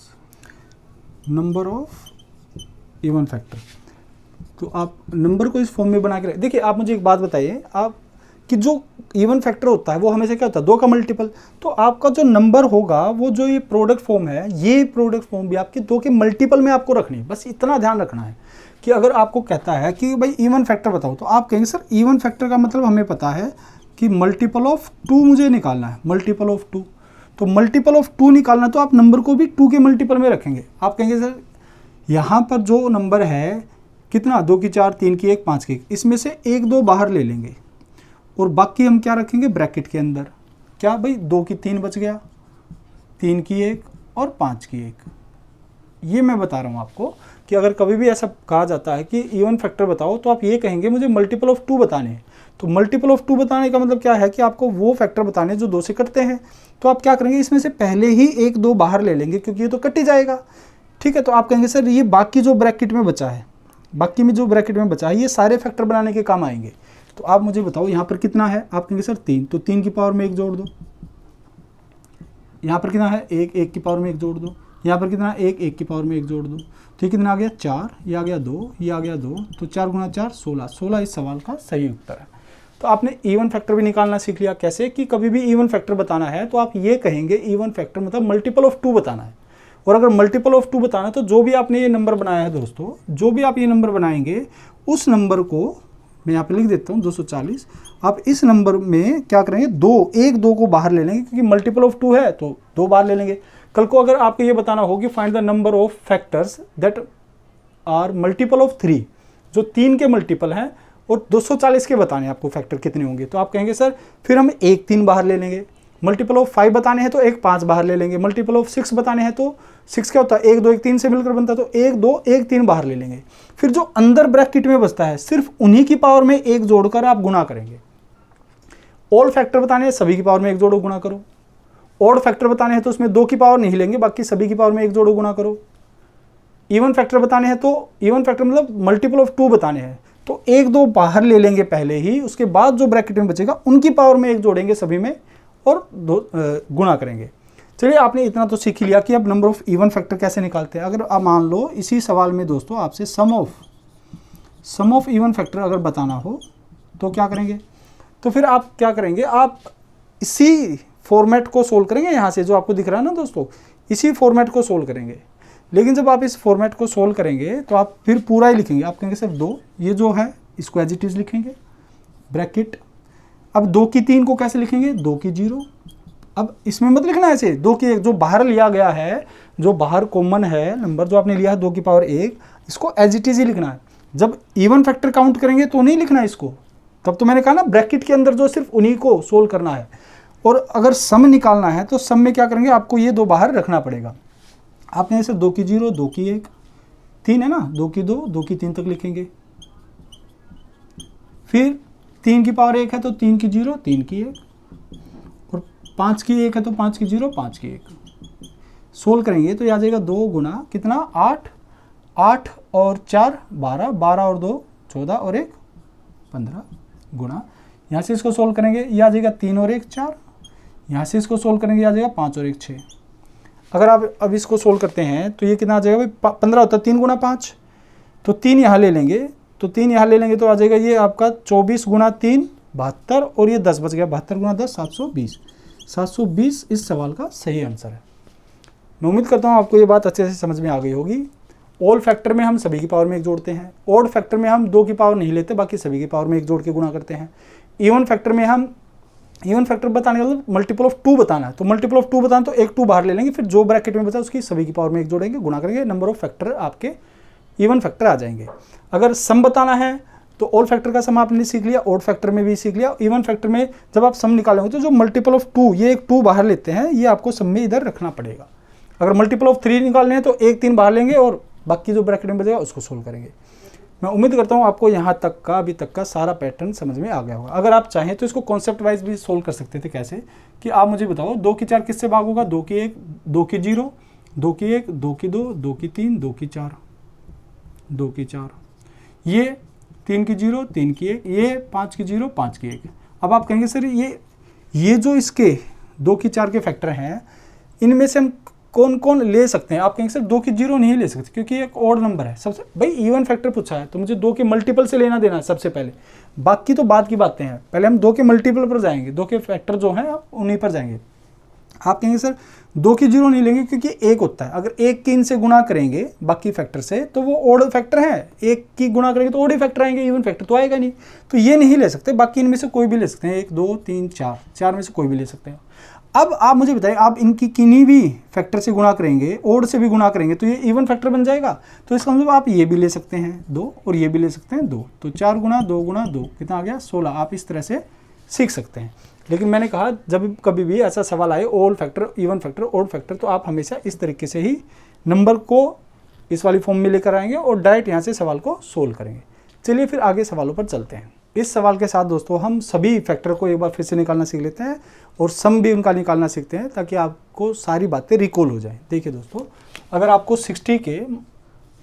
number of even factor. तो आप नंबर को इस फॉर्म में बना के देखिए। आप मुझे एक बात बताइए, आप कि जो इवन फैक्टर होता है वो हमेशा क्या होता है 2 का मल्टीपल। तो आपका जो नंबर होगा वो जो ये प्रोडक्ट फॉर्म है, ये प्रोडक्ट फॉर्म भी आपकी 2 के मल्टीपल में आपको रखनी है। बस इतना ध्यान रखना है कि अगर आपको कहता है कि भाई इवन फैक्टर बताओ, तो आप कहेंगे सर इवन फैक्टर का मतलब हमें पता है कि मल्टीपल ऑफ 2 मुझे निकालना है, मल्टीपल ऑफ 2। तो मल्टीपल ऑफ 2 निकालना तो आप नंबर को भी 2 के मल्टीपल में रखेंगे। आप कहेंगे सर यहाँ पर जो नंबर है कितना, 2 की 4, 3 की 1, 5 की 1, इसमें से 1 2 बाहर ले लेंगे और बाकी हम क्या रखेंगे ब्रैकेट के अंदर। क्या भाई, 2 की 3 बच गया, 3 की 1 और 5 की 1। ये मैं बता रहा हूँ आपको कि अगर कभी भी ऐसा कहा जाता है कि इवन फैक्टर बताओ, तो आप ये कहेंगे मुझे मल्टीपल ऑफ 2 बताने हैं। तो मल्टीपल ऑफ 2 बताने का मतलब क्या है कि आपको वो फैक्टर बताने जो 2 से कटते हैं। तो आप क्या करेंगे, इसमें से पहले ही 1 2 बाहर ले लेंगे क्योंकि ये तो कट ही जाएगा। ठीक है, तो आप कहेंगे सर ये बाकी जो ब्रैकेट में बचा है, बाकी में जो ब्रैकेट में बचा है ये सारे फैक्टर बनाने के काम आएंगे। तो आप मुझे बताओ यहाँ पर कितना है, आप कहेंगे सर 3, तो 3 की पावर में 1 जोड़ दो। यहाँ पर कितना है, 1, 1 की पावर में 1 जोड़ दो। यहाँ पर कितना, 1, 1 की पावर में 1 जोड़ दो। तो ये कितना आ गया, 4, ये आ गया 2, ये आ गया 2, तो 4 गुना 4 16, 16 इस सवाल का सही उत्तर है। तो आपने इवन फैक्टर भी निकालना सीख लिया। कैसे कि कभी भी इवन फैक्टर बताना है तो आप ये कहेंगे इवन फैक्टर मतलब मल्टीपल ऑफ 2 बताना है। और अगर मल्टीपल ऑफ 2 बताना है तो जो भी आपने ये नंबर बनाया है दोस्तों, जो भी आप ये नंबर बनाएंगे उस नंबर को मैं यहाँ पे लिख देता हूँ 240। आप इस नंबर में क्या करेंगे, 1 2 को बाहर ले लेंगे क्योंकि मल्टीपल ऑफ 2 है तो 2 बाहर ले लेंगे। कल को अगर आपको ये बताना हो कि find the number of factors that are multiple of 3, जो 3 के मल्टीपल हैं और 240 के बताने आपको फैक्टर कितने होंगे, तो आप कहेंगे सर फिर हम 1 3 बाहर ले लेंगे। मल्टीपल ऑफ 5 बताने हैं तो 1 5 बाहर ले लेंगे। मल्टीपल ऑफ 6 बताने हैं तो 6 क्या होता है, 1 2 1 3 से मिलकर बनता है, तो 1 2 1 3 बाहर ले लेंगे। फिर जो अंदर ब्रैकेट में बचता है सिर्फ उन्हीं की पावर में 1 जोड़कर आप गुना करेंगे। ऑल फैक्टर बताने हैं सभी की पावर में 1 जोड़ो गुना करो। ऑड फैक्टर बताने हैं तो उसमें 2 की पावर नहीं लेंगे, बाकी सभी की पावर में 1 जोड़ो गुना करो। इवन फैक्टर बताने हैं तो इवन फैक्टर मतलब मल्टीपल ऑफ 2 बताने हैं तो 1 2 बाहर ले लेंगे पहले ही, उसके बाद जो ब्रैकेट में बचेगा उनकी पावर में 1 जोड़ेंगे सभी में और गुना करेंगे। चलिए, आपने इतना तो सीख लिया कि अब नंबर ऑफ इवन फैक्टर कैसे निकालते हैं। अगर आप मान लो इसी सवाल में दोस्तों आपसे सम ऑफ इवन फैक्टर अगर बताना हो तो क्या करेंगे, तो फिर आप क्या करेंगे, आप इसी फॉर्मेट को सोल्व करेंगे। यहाँ से जो आपको दिख रहा है ना दोस्तों, इसी फॉर्मेट को सोल्व करेंगे। लेकिन जब आप इस फॉर्मेट को सोल्व करेंगे तो आप फिर पूरा ही लिखेंगे। आप कहेंगे सिर्फ 2, ये जो है इसको एज इट इज लिखेंगे ब्रैकेट। अब 2 की 3 को कैसे लिखेंगे, 2 की 0। अब इसमें मत लिखना ऐसे 2 की 1, जो बाहर लिया गया है, जो बाहर कॉमन है नंबर जो आपने लिया है 2 की पावर 1, इसको एज इट इज ही लिखना है। जब इवन फैक्टर काउंट करेंगे तो नहीं लिखना इसको, तब तो मैंने कहा ना ब्रैकेट के अंदर जो सिर्फ उन्हीं को सोल्व करना है। और अगर सम निकालना है तो सम में क्या करेंगे, आपको ये 2 बाहर रखना पड़ेगा। आपने ऐसे 2 की 0, 2 की 1, 3 है ना, 2 की 2, 2 की 3 तक लिखेंगे। फिर 3 की पावर 1 है तो 3 की 0, 3 की 1, और 5 की 1 है तो 5 की 0, 5 की 1। सोल्व करेंगे तो ये आ जाएगा 2 गुना कितना, 8, 8 और 4 12, 12 और 2 14 और 1 15 गुना, यहाँ से इसको सोल्व करेंगे ये आ जाएगा 3 और 1 4, यहाँ से इसको सोल्व करेंगे आ जाएगा 5 और 1 6। अगर आप अब इसको सोल्व करते हैं तो ये कितना आ जाएगा भाई, 15 होता है 3 गुना 5, तो 3 यहाँ ले लेंगे, तो 3 यहाँ ले लेंगे तो आ जाएगा ये आपका 24 गुना 3 72, और ये 10 बच गया, 72 गुना 10 720। 720 इस सवाल का सही आंसर है। मैं उम्मीद करता हूँ आपको ये बात अच्छे से समझ में आ गई होगी। ऑल फैक्टर में हम सभी की पावर में 1 जोड़ते हैं। ऑड फैक्टर में हम 2 की पावर नहीं लेते, बाकी सभी की पावर में 1 जोड़ के गुणा करते हैं। इवन फैक्टर में हम इवन फैक्टर बताने का मतलब मल्टीपल ऑफ 2 बताना है, तो मल्टीपल ऑफ 2 बताना तो 1 2 बाहर ले लेंगे, फिर जो ब्रैकेट में बचा उसकी सभी की पावर में 1 जोड़ेंगे, गुणा करेंगे, नंबर ऑफ फैक्टर आपके इवन फैक्टर आ जाएंगे। अगर सम बताना है तो ऑल फैक्टर का सम आपने सीख लिया, ऑड फैक्टर में भी सीख लिया। इवन फैक्टर में जब आप सम निकालेंगे तो जो मल्टीपल ऑफ 2, ये 1 2 बाहर लेते हैं, ये आपको सम में इधर रखना पड़ेगा। अगर मल्टीपल ऑफ 3 निकालने हैं तो 1 3 बाहर लेंगे और बाकी जो ब्रैकेट में बचेगा उसको सोल्व करेंगे। मैं उम्मीद करता हूँ आपको यहाँ तक का अभी तक का सारा पैटर्न समझ में आ गया होगा। अगर आप चाहें तो इसको कॉन्सेप्ट वाइज भी सोल्व कर सकते थे। कैसे कि आप मुझे बताओ 2 की 4 किससे भाग होगा, 2 की 1, 2 की 0, 2 की 1, 2 की 2, 2 की 3, 2 की 4, 2 की 4, ये 3 की 0, 3 की 1, ये 5 की 0, 5 की 1। अब आप कहेंगे सर ये जो इसके 2 की 4 के फैक्टर हैं, इनमें से हम कौन कौन ले सकते हैं। आप कहेंगे सर 2 की 0 नहीं ले सकते क्योंकि एक ऑड नंबर है। सबसे भाई इवन फैक्टर पूछा है तो मुझे 2 के मल्टीपल से लेना देना है सबसे पहले, बाकी तो बाद की बातें हैं। पहले हम 2 के मल्टीपल पर जाएंगे, 2 के फैक्टर जो हैं आप उन्हीं पर जाएंगे। आप कहेंगे सर 2 की 0 नहीं लेंगे क्योंकि 1 होता है, अगर 1 की इनसे गुणा करेंगे बाकी फैक्टर से तो वो ऑड फैक्टर है, 1 की गुणा करेंगे तो ऑड ही फैक्टर आएंगे, इवन फैक्टर तो आएगा नहीं, तो ये नहीं ले सकते। बाकी इनमें से कोई भी ले सकते हैं, 1 2 3 4 में से कोई भी ले सकते हैं। अब आप मुझे बताइए, आप इनकी किन्हीं भी फैक्टर से गुणा करेंगे, ओड से भी गुणा करेंगे तो ये इवन फैक्टर बन जाएगा। तो इसका मतलब आप ये भी ले सकते हैं 2 और ये भी ले सकते हैं 2, तो 4 गुणा 2 गुणा 2 कितना आ गया 16। आप इस तरह से सीख सकते हैं। लेकिन मैंने कहा जब कभी भी ऐसा सवाल आए odd factor, even factor, odd factor, तो आप हमेशा इस तरीके से ही नंबर को इस वाली फॉर्म में लेकर आएंगे और डायरेक्ट यहाँ से सवाल को सोल्व करेंगे। चलिए फिर आगे सवालों पर चलते हैं। इस सवाल के साथ दोस्तों हम सभी फैक्टर को एक बार फिर से निकालना सीख लेते हैं और सम भी उनका निकालना सीखते हैं ताकि आपको सारी बातें रिकॉल हो जाएं। देखिए दोस्तों, अगर आपको 60 के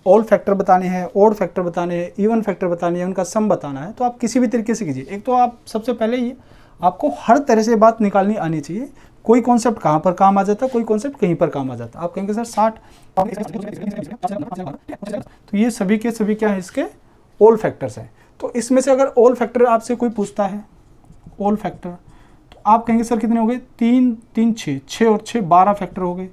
ऑल फैक्टर बताने हैं, ओड फैक्टर बताने हैं, इवन फैक्टर बताने हैं, उनका सम बताना है, तो आप किसी भी तरीके से कीजिए। एक तो आप सबसे पहले ही आपको हर तरह से बात निकालनी आनी चाहिए। कोई कॉन्सेप्ट कहाँ पर काम आ जाता है, कोई कॉन्सेप्ट कहीं पर काम आ जाता है। आप कहेंगे सर 60, तो ये सभी के सभी क्या है, इसके ऑल फैक्टर्स हैं। तो इसमें से अगर ऑल फैक्टर आपसे कोई पूछता है ऑल फैक्टर, तो आप कहेंगे सर कितने हो गए, 3 3 6, 6 और 6 12 फैक्टर हो गए।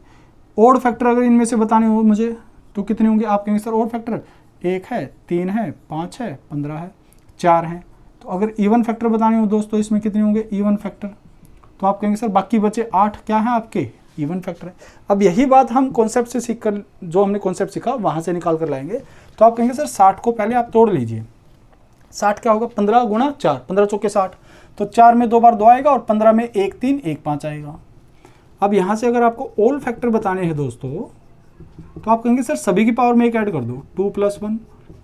ऑड फैक्टर अगर इनमें से बताने हो मुझे तो कितने होंगे, आप कहेंगे सर ऑड फैक्टर 1 है, 3 है, 5 है, 15 है, 4 हैं। तो अगर इवन फैक्टर बताने हो दोस्तों इसमें कितने होंगे इवन फैक्टर, तो आप कहेंगे सर बाकी बचे 8 क्या हैं आपके इवन फैक्टर है। अब यही बात हम कॉन्सेप्ट से सीख कर, जो हमने कॉन्सेप्ट सीखा वहाँ से निकाल कर लाएंगे। तो आप कहेंगे सर 60 को पहले आप तोड़ लीजिए। 60 क्या होगा, 15 गुणा 4, 15 चौके 60, तो 4 में 2 बार 2 आएगा और 15 में 1 3 1 5 आएगा। अब यहाँ से अगर आपको ऑल फैक्टर बताने हैं दोस्तों, तो आप कहेंगे सर सभी की पावर में 1 ऐड कर दो, 2 + 1,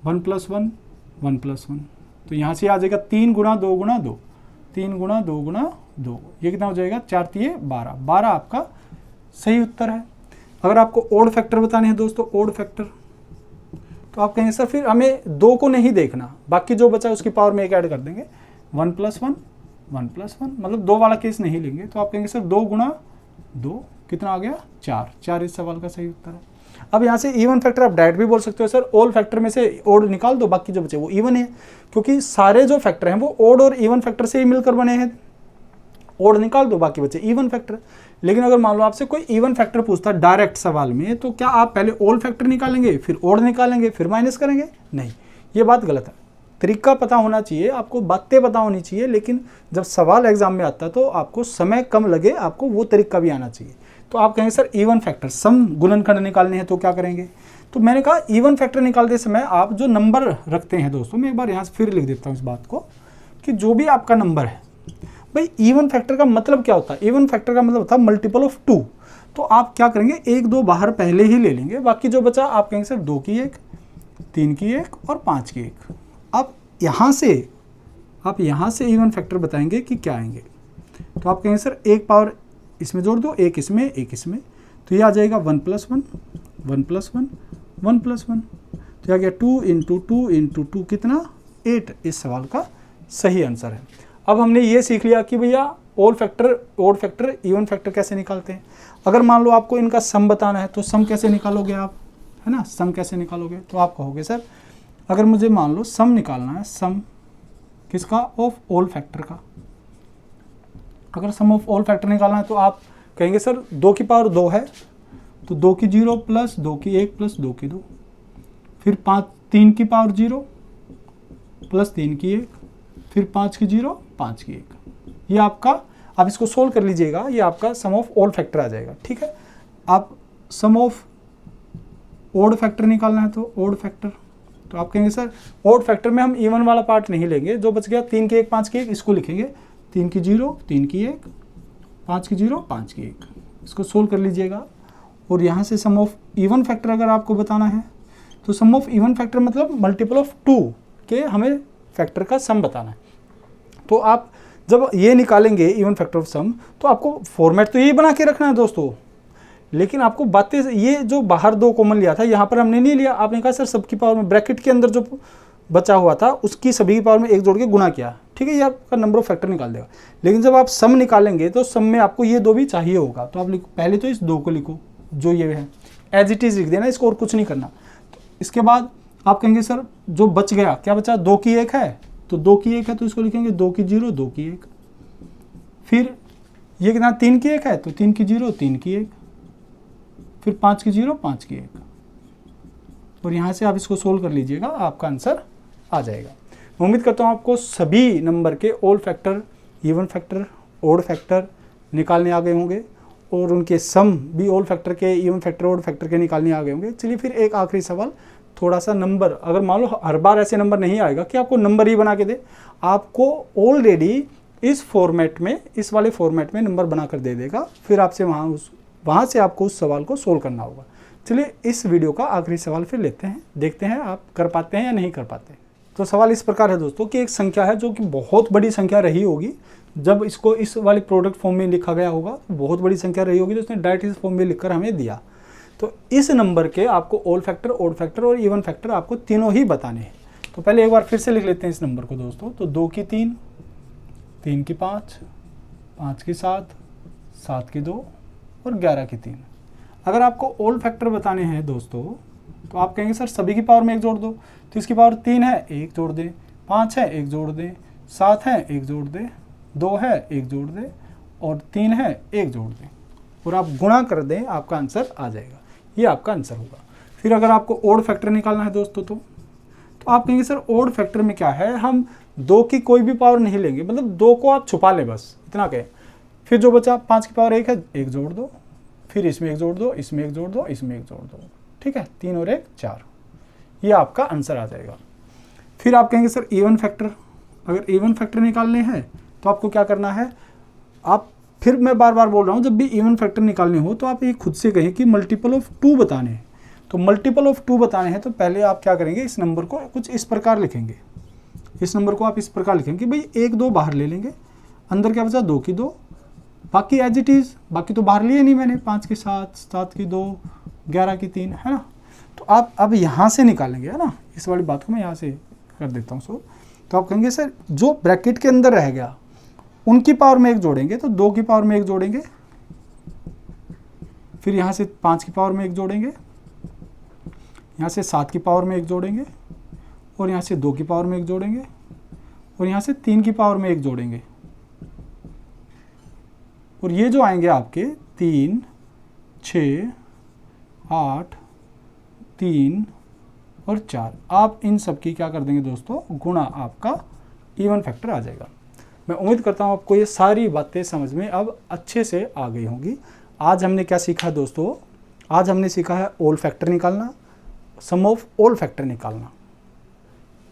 1 + 1, 1 + 1, तो यहाँ से आ जाएगा 3 गुणा 2 गुणा 2, 3 गुणा 2 गुणा 2, ये कितना हो जाएगा 4 3 12, 12 आपका सही उत्तर है। अगर आपको ऑड फैक्टर बताने हैं दोस्तों, ऑड फैक्टर, तो आप कहेंगे सर फिर हमें 2 को नहीं देखना, बाकी जो बचा उसकी पावर में 1 ऐड कर देंगे, 1 + 1, 1 + 1, मतलब 2 वाला केस नहीं लेंगे। तो आप कहेंगे सर 2 गुणा 2 कितना आ गया 4, 4 इस सवाल का सही उत्तर है। अब यहाँ से इवन फैक्टर आप डायरेक्ट भी बोल सकते हो, सर ऑल फैक्टर में से ओड निकाल दो, बाकी जो बचे वो इवन है, क्योंकि सारे जो फैक्टर हैं वो ओड और इवन फैक्टर से ही मिलकर बने हैं। ओड निकाल दो, बाकी बचे इवन फैक्टर। लेकिन अगर मान लो आपसे कोई इवन फैक्टर पूछता है डायरेक्ट सवाल में, तो क्या आप पहले ऑल फैक्टर निकालेंगे, फिर ओड निकालेंगे, फिर माइनस करेंगे? नहीं, ये बात गलत है। तरीका पता होना चाहिए, आपको बातें पता होनी चाहिए, लेकिन जब सवाल एग्जाम में आता है तो आपको समय कम लगे, आपको वो तरीका भी आना चाहिए। तो आप कहेंगे सर इवन फैक्टर सम गुणनखंड निकालने हैं तो क्या करेंगे? तो मैंने कहा इवन फैक्टर निकालते समय आप जो नंबर रखते हैं दोस्तों, मैं एक बार यहाँ से फिर लिख देता हूँ इस बात को, कि जो भी आपका नंबर है, भाई इवन फैक्टर का मतलब क्या होता है? इवन फैक्टर का मतलब होता है मल्टीपल ऑफ 2। तो आप क्या करेंगे, 1 2 बाहर पहले ही ले लेंगे, बाकी जो बचा आप कहेंगे सर 2 की 1, 3 की 1 और 5 की 1। अब आप यहाँ से इवन फैक्टर बताएंगे कि क्या आएंगे। तो आप कहेंगे सर 1 पावर इसमें जोड़ दो, 1 इसमें 1 इसमें, तो ये आ जाएगा 1 + 1, 1 + 1, 1 + 1, तो आ गया 2 × 2 × 2 कितना 8 इस सवाल का सही आंसर है। अब हमने ये सीख लिया कि भैया all factor, odd factor, even factor कैसे निकालते हैं। अगर मान लो आपको इनका सम बताना है तो सम कैसे निकालोगे आप, है ना, सम कैसे निकालोगे? तो आप कहोगे सर अगर मुझे मान लो सम निकालना है, सम किसका, ऑफ ऑल फैक्टर का। अगर सम ऑफ ऑल फैक्टर निकालना है तो आप कहेंगे सर 2 की पावर 2 है, तो 2 की 0 + 2 की 1 + 2 की 2, फिर 3 की पावर 0 + 3 की 1, फिर 5 की 0 5 की 1, ये आपका, आप इसको सोल्व कर लीजिएगा, ये आपका सम ऑफ ऑल फैक्टर आ जाएगा। ठीक है, आप सम ऑफ ऑड फैक्टर निकालना है तो ऑड फैक्टर, तो आप कहेंगे सर ऑड फैक्टर में हम इवन वाला पार्ट नहीं लेंगे, जो बच गया 3 की 1 5 की 1 इसको लिखेंगे, 3 की 0 3 की 1, 5 की 0 5 की 1, इसको सोल्व कर लीजिएगा। और यहाँ से सम ऑफ इवन फैक्टर अगर आपको बताना है तो सम ऑफ इवन फैक्टर मतलब मल्टीपल ऑफ 2 के हमें फैक्टर का सम बताना है। तो आप जब ये निकालेंगे इवन फैक्टर ऑफ सम, तो आपको फॉर्मेट तो यही बना के रखना है दोस्तों, लेकिन आपको बातें, ये जो बाहर 2 कॉमन लिया था यहाँ पर हमने नहीं लिया। आपने कहा सर सबकी पावर में ब्रैकेट के अंदर जो बचा हुआ था उसकी सभी की पावर में 1 जोड़ के गुणा किया, ठीक है, ये आपका नंबर ऑफ फैक्टर निकाल देगा। लेकिन जब आप सम निकालेंगे तो सम में आपको ये 2 भी चाहिए होगा, तो आप लिखो, पहले तो इस 2 को लिखो जो ये है, एज इट इज़ लिख देना, इसको और कुछ नहीं करना। तो इसके बाद आप कहेंगे सर जो बच गया, क्या बचा, 2 की 1 है, तो 2 की 1 है तो इसको लिखेंगे 2 की 0 2 की 1, फिर ये कितना 3 की 1 है तो 3 की 0 3 की 1, फिर 5 की 0 5 की 1, और यहाँ से आप इसको सोल्व कर लीजिएगा, आपका आंसर आ जाएगा। मैं उम्मीद करता हूँ आपको सभी नंबर के all factor, even factor, odd factor, निकालने आ गए होंगे और उनके सम भी ऑल फैक्टर के, इवन फैक्टर, ऑड फैक्टर के निकालने आ गए होंगे। चलिए फिर एक आखिरी सवाल, थोड़ा सा नंबर, अगर मान लो हर बार ऐसे नंबर नहीं आएगा कि आपको नंबर ही बना के दे, आपको ऑलरेडी इस फॉर्मेट में, इस वाले फॉर्मेट में नंबर बना कर दे देगा, फिर आपसे वहाँ से आपको उस सवाल को सोल्व करना होगा। चलिए इस वीडियो का आखिरी सवाल फिर लेते हैं, देखते हैं आप कर पाते हैं या नहीं कर पाते। तो सवाल इस प्रकार है दोस्तों कि एक संख्या है जो कि बहुत बड़ी संख्या रही होगी, जब इसको इस वाले प्रोडक्ट फॉर्म में लिखा गया होगा, बहुत बड़ी संख्या रही होगी, तो उसने डायरेक्ट इस फॉर्म में लिखकर हमें दिया। तो इस नंबर के आपको ऑल फैक्टर, ऑड फैक्टर और इवन फैक्टर आपको तीनों ही बताने हैं। तो पहले एक बार फिर से लिख लेते हैं इस नंबर को दोस्तों। तो 2 की 3, 3 की 5, 5 की 7, 7 की 2 और 11 की 3। अगर आपको ऑल फैक्टर बताने हैं दोस्तों, तो आप कहेंगे सर सभी की पावर में 1 जोड़ दो। तो इसकी पावर 3 है, 1 जोड़ दें, 5 है, 1 जोड़ दें, 7 है, 1 जोड़ दें, 2 है, 1 जोड़ दें और 3 है, 1 जोड़ दें और आप गुणा कर दें, आपका आंसर आ जाएगा। ये आपका आंसर होगा। फिर अगर आपको ऑड फैक्टर निकालना है दोस्तों, तो आप कहेंगे सर ऑड फैक्टर में क्या है, हम 2 की कोई भी पावर नहीं लेंगे, मतलब 2 को आप छुपा लें, बस इतना कहें। फिर जो बचा 5 की पावर 1 है, 1 जोड़ दो, फिर इसमें 1 जोड़ दो, इसमें 1 जोड़ दो, इसमें 1 जोड़ दो, ठीक है, 3 और 1 4। ये आपका आंसर आ जाएगा। फिर आप कहेंगे सर इवन फैक्टर, अगर इवन फैक्टर निकालने हैं तो आपको क्या करना है, आप, फिर मैं बार बार बोल रहा हूँ, जब भी इवन फैक्टर निकालने हो तो आप ये खुद से कहें कि मल्टीपल ऑफ 2 बताने हैं। तो मल्टीपल ऑफ 2 बताने हैं तो पहले आप क्या करेंगे, इस नंबर को कुछ इस प्रकार लिखेंगे। इस नंबर को आप इस प्रकार लिखेंगे, भाई 1 2 बाहर ले लेंगे, अंदर क्या बचा 2 की 2, बाकी एज इट इज़, बाकी तो बाहर लिए नहीं मैंने, 5 की 7, 7 की 2, 11 की 3, है ना। तो आप अब यहाँ से निकालेंगे, है ना, इस वाली बात को मैं यहाँ से कर देता हूँ। सो तो आप कहेंगे सर जो ब्रैकेट के अंदर रह गया उनकी पावर में 1 जोड़ेंगे, तो 2 की पावर में 1 जोड़ेंगे, फिर यहाँ से 5 की पावर में 1 जोड़ेंगे, यहाँ से 7 की पावर में 1 जोड़ेंगे और यहाँ से 2 की पावर में 1 जोड़ेंगे और यहाँ से 3 की पावर में 1 जोड़ेंगे। और ये जो आएंगे आपके 3, 6, 8, 3 और 4, आप इन सब की क्या कर देंगे दोस्तों, गुणा, आपका इवन फैक्टर आ जाएगा। मैं उम्मीद करता हूँ आपको ये सारी बातें समझ में अब अच्छे से आ गई होंगी। आज हमने क्या सीखा दोस्तों, आज हमने सीखा है ऑल फैक्टर निकालना, सम ऑफ ऑल फैक्टर निकालना।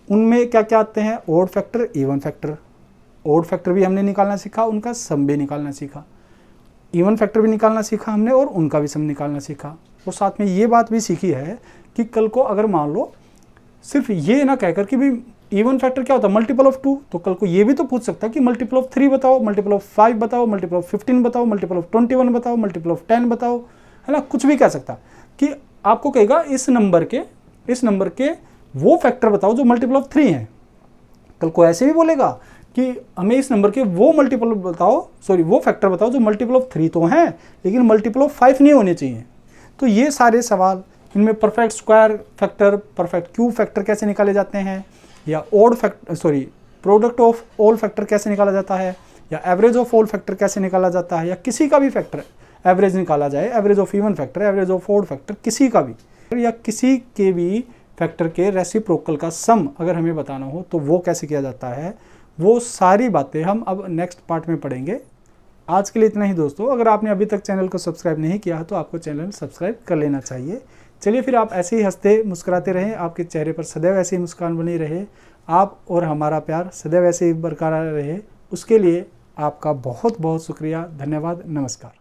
उनमें क्या क्या आते हैं, odd factor, even factor. Odd factor भी हमने निकालना सीखा, उनका सम भी निकालना सीखा, इवन फैक्टर भी निकालना सीखा हमने और उनका भी सम निकालना सीखा। और साथ में ये बात भी सीखी है कि कल को अगर मान लो सिर्फ ये ना कहकर कि भाई इवन फैक्टर क्या होता है, मल्टीपल ऑफ 2, तो कल को ये भी तो पूछ सकता है कि मल्टीपल ऑफ 3 बताओ, मल्टीपल ऑफ 5 बताओ, मल्टीपल ऑफ 15 बताओ, मल्टीपल ऑफ 21 बताओ, मल्टीपल ऑफ 10 बताओ, है ना, कुछ भी कह सकता कि आपको कहेगा इस नंबर के वो फैक्टर बताओ जो मल्टीपल ऑफ 3 हैं। कल को ऐसे भी बोलेगा कि हमें इस नंबर के वो मल्टीपल बताओ, सॉरी वो फैक्टर बताओ जो मल्टीपल ऑफ 3 तो हैं लेकिन मल्टीपल ऑफ 5 नहीं होने चाहिए। तो ये सारे सवाल, इनमें perfect square factor, perfect cube factor कैसे निकाले जाते हैं, या odd factor, sorry product of all factor कैसे निकाला जाता है, या एवरेज ऑफ ऑल फैक्टर कैसे निकाला जाता है, या किसी का भी फैक्टर एवरेज निकाला जाए, average of even factor, average of odd factor, किसी का भी, या किसी के भी फैक्टर के रेसिप्रोकल का सम अगर हमें बताना हो तो वो कैसे किया जाता है, वो सारी बातें हम अब नेक्स्ट पार्ट में पढ़ेंगे। आज के लिए इतना ही दोस्तों। अगर आपने अभी तक चैनल को सब्सक्राइब नहीं किया तो आपको चैनल सब्सक्राइब कर लेना चाहिए। चलिए फिर आप ऐसे ही हंसते मुस्कुराते रहें, आपके चेहरे पर सदैव ऐसे ही मुस्कान बनी रहे, आप और हमारा प्यार सदैव ऐसे ही बरकरार रहे। उसके लिए आपका बहुत बहुत शुक्रिया, धन्यवाद, नमस्कार।